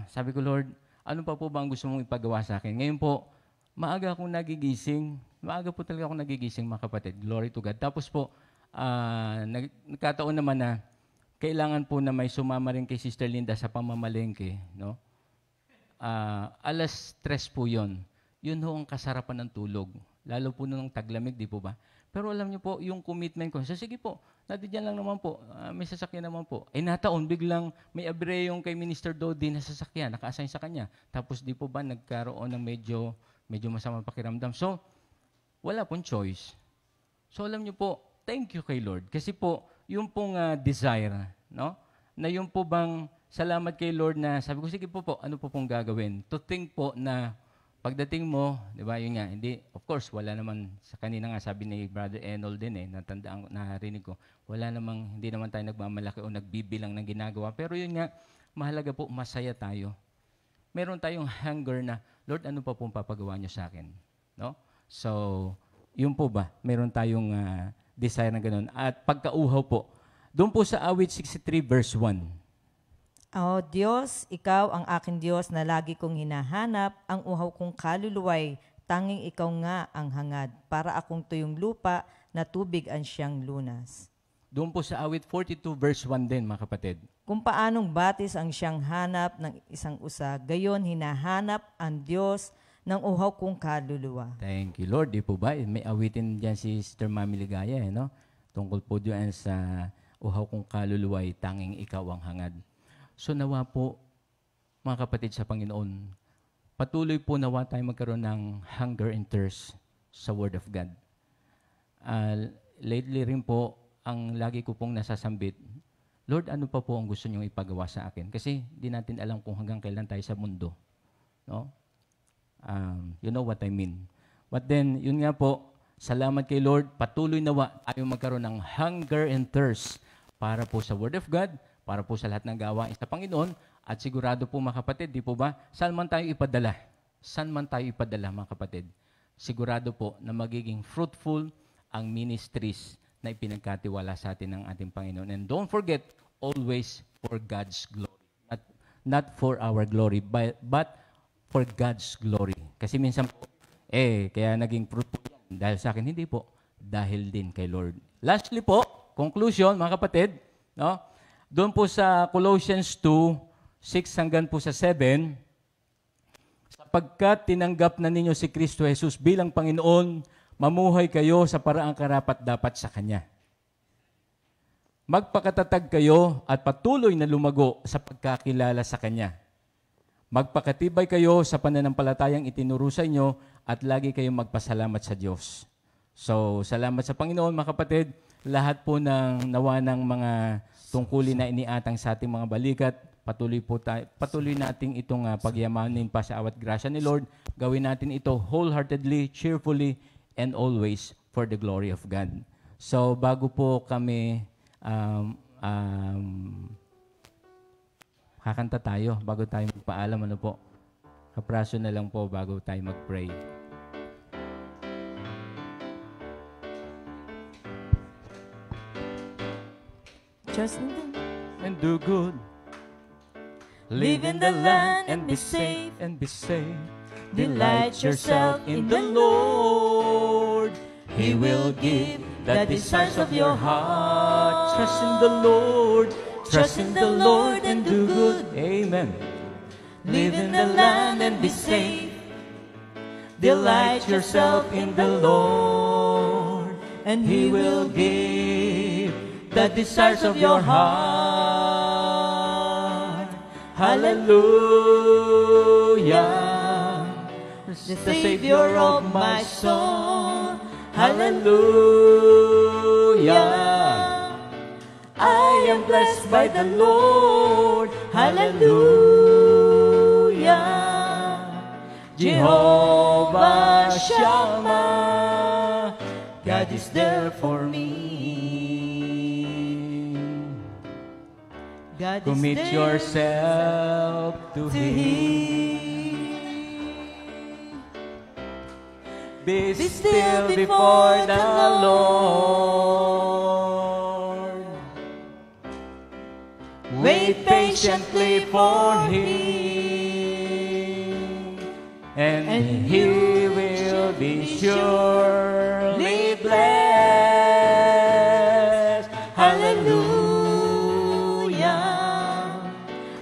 sabi ko, Lord, ano pa po ba ang gusto mong ipagawa sa akin? Ngayon po, maaga akong nagigising. Maaga po talaga akong nagigising, mga kapatid. Glory to God. Tapos po, nagkataon naman na kailangan po na may sumama rin kay Sister Linda sa pamamalengke. No? Alas 3 po yun. Yun ho ang kasarapan ng tulog. Lalo po nung taglamig, di po ba? Pero alam niyo po, yung commitment ko, sige po, nandyan lang naman po, may sasakyan naman po. Nataon, biglang may abre yung kay Minister Dodi na sasakyan, naka-assign sa kanya. Tapos di po ba, nagkaroon ng medyo masamang pakiramdam. So, wala pong choice. So, alam niyo po, thank you kay Lord. Kasi po, yung pong desire, no? Na yung po bang, salamat kay Lord na, sabi ko, sige po, ano po pong gagawin? To think po na, pagdating mo, di ba, yun nga, hindi, of course, wala naman, sa kanina nga, sabi ni Brother Enol din natandaan, narinig ko, hindi naman tayo nagmamalaki o nagbibilang ng ginagawa. Pero yun nga, mahalaga po, masaya tayo. Meron tayong hunger na, Lord, ano pa pong papagawa niyo sa akin? No? So, yun po ba, meron tayong desire na ganun. At pagkauhaw po, doon po sa awit 63 verse 1, O Diyos, Ikaw ang aking Diyos na lagi kong hinahanap, ang uhaw kong kaluluway, tanging Ikaw nga ang hangad, para akong tuyong lupa na tubig ang siyang lunas. Doon po sa awit 42 verse 1 din, mga kapatid. Kung paanong batis ang siyang hanap ng isang usa, gayon hinahanap ang Diyos ng uhaw kong kaluluwa. Thank you, Lord. Di po ba? May awitin dyan si Sister Mami Ligaya, no? Tungkol po dyan sa uhaw kong kaluluway, tanging Ikaw ang hangad. So nawa po, mga kapatid sa Panginoon, patuloy po nawa tayo magkaroon ng hunger and thirst sa Word of God. Lately rin po, ang lagi ko pong nasasambit, Lord, ano pa po ang gusto niyong ipagawa sa akin? Kasi di natin alam kung hanggang kailan tayo sa mundo. No? You know what I mean. But then, yun nga po, salamat kay Lord, patuloy nawa tayo magkaroon ng hunger and thirst para po sa Word of God, para po sa lahat ng gawain sa Panginoon, at sigurado po, mga kapatid, di po ba, saan man tayo ipadala? Saan man tayo ipadala, mga kapatid? Sigurado po na magiging fruitful ang ministries na ipinagkatiwala sa atin ng ating Panginoon. And don't forget, always for God's glory. Not for our glory, but for God's glory. Kasi minsan po, kaya naging fruitful yan. Dahil sa akin, hindi po. Dahil din kay Lord. Lastly po, conclusion, mga kapatid, no? Doon po sa Colossians 2, 6 hanggang po sa 7, sapagkat tinanggap na ninyo si Kristo Jesus bilang Panginoon, mamuhay kayo sa paraang karapat-dapat sa Kanya. Magpakatatag kayo at patuloy na lumago sa pagkakilala sa Kanya. Magpakatibay kayo sa pananampalatayang itinuro sa inyo at lagi kayong magpasalamat sa Diyos. So, salamat sa Panginoon, mga kapatid. Lahat po ng nawa ng mga tungkulin na iniatang sa ating mga balikat, patuloy nating itong pagyamanin pa sa awat grasya ni Lord. Gawin natin ito wholeheartedly, cheerfully, and always for the glory of God. So, bago po kami kakanta tayo, bago tayo magpaalam, ano po, kapraso na lang po bago tayo mag-pray. Just and do good. live in the land and be safe. And be safe. Delight yourself in the Lord. He will give the desires of your heart. Trust in the Lord. Trust in the Lord and do good. Amen. Live in the land and be safe. Delight yourself in the Lord, and He will give the desires of your heart. Hallelujah. The Savior of my soul. Hallelujah. I am blessed by the Lord. Hallelujah. Jehovah Shammah, God is there for me. God is Commit there yourself to to Him. Him. Be still before the Lord. Wait patiently for Him, and He will be surely blessed. Hallelujah.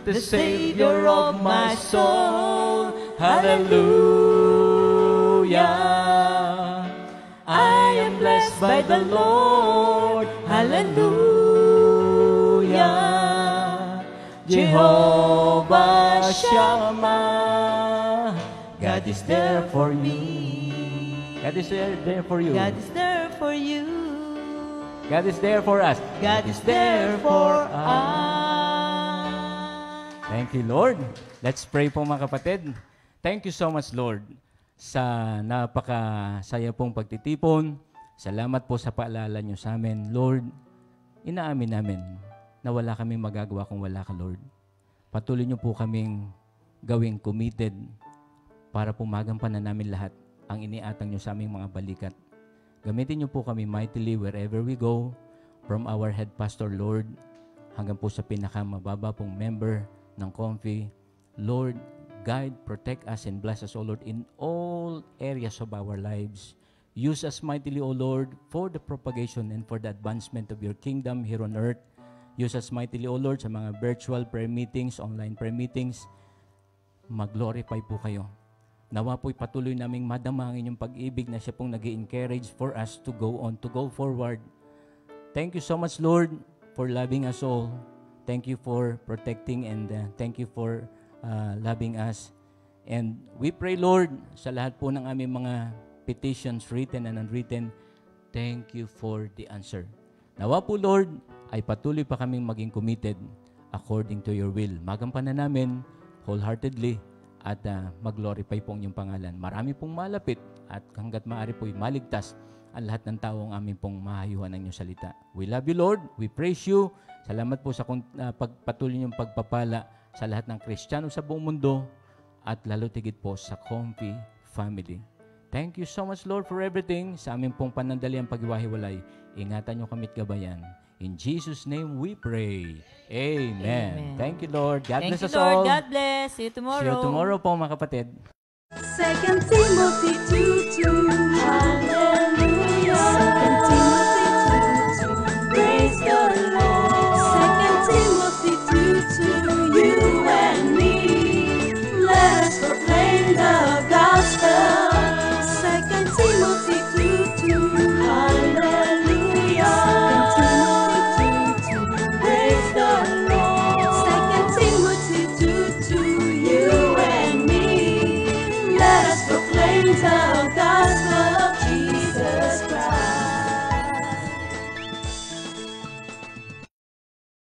The Savior of my soul. Hallelujah. I am blessed by the Lord. Hallelujah. Jehovah Shammah, God is there for me. God is there for you. God is there for you. God is there for us. God is there for us. Thank you, Lord. Let's pray po mga kapatid. Thank you so much, Lord, sa napakasaya pong pagtitipon. Salamat po sa paalala nyo sa amin. Lord, inaamin namin na wala kaming magagawa kung wala ka, Lord. Patuloy nyo po kaming gawing committed para pumagampanan namin lahat ang iniatang nyo sa aming mga balikat. Gamitin nyo po kami mightily wherever we go, from our head pastor, Lord, hanggang po sa pinakamababa pong member ng Comfy. Lord, guide, protect us, and bless us, O Lord, in all areas of our lives. Use us mightily, O Lord, for the propagation and for the advancement of your kingdom here on earth. Use us mightily, O Lord, sa mga virtual prayer meetings, online prayer meetings. Mag-glorify po kayo. Nawa po'y patuloy naming madama ang inyong pag-ibig na siya pong nag-i-encourage for us to go on, to go forward. Thank you so much, Lord, for loving us all. Thank you for protecting and thank you for loving us. And we pray, Lord, sa lahat po ng aming mga petitions, written and unwritten, thank you for the answer. Nawa po, Lord, ay patuloy pa kaming maging committed according to your will. Magampanan namin wholeheartedly at mag-glorify po ang inyong pangalan. Marami pong malapit at hanggat maaari po'y maligtas ang lahat ng tao ang aming pong mahayuhan ng inyong salita. We love you, Lord. We praise you. Salamat po sa pagpatuloy niyong pagpapala sa lahat ng Kristiyano sa buong mundo at lalo tigit po sa Comfy family. Thank you so much, Lord, for everything. Sa aming pong panandaliang paghiwa-hiwalay, ingatan niyo kami't gabayan. In Jesus' name we pray. Amen. Thank you, Lord. God bless us all. God bless. See you tomorrow. See you tomorrow po, mga kapatid. 2 Timothy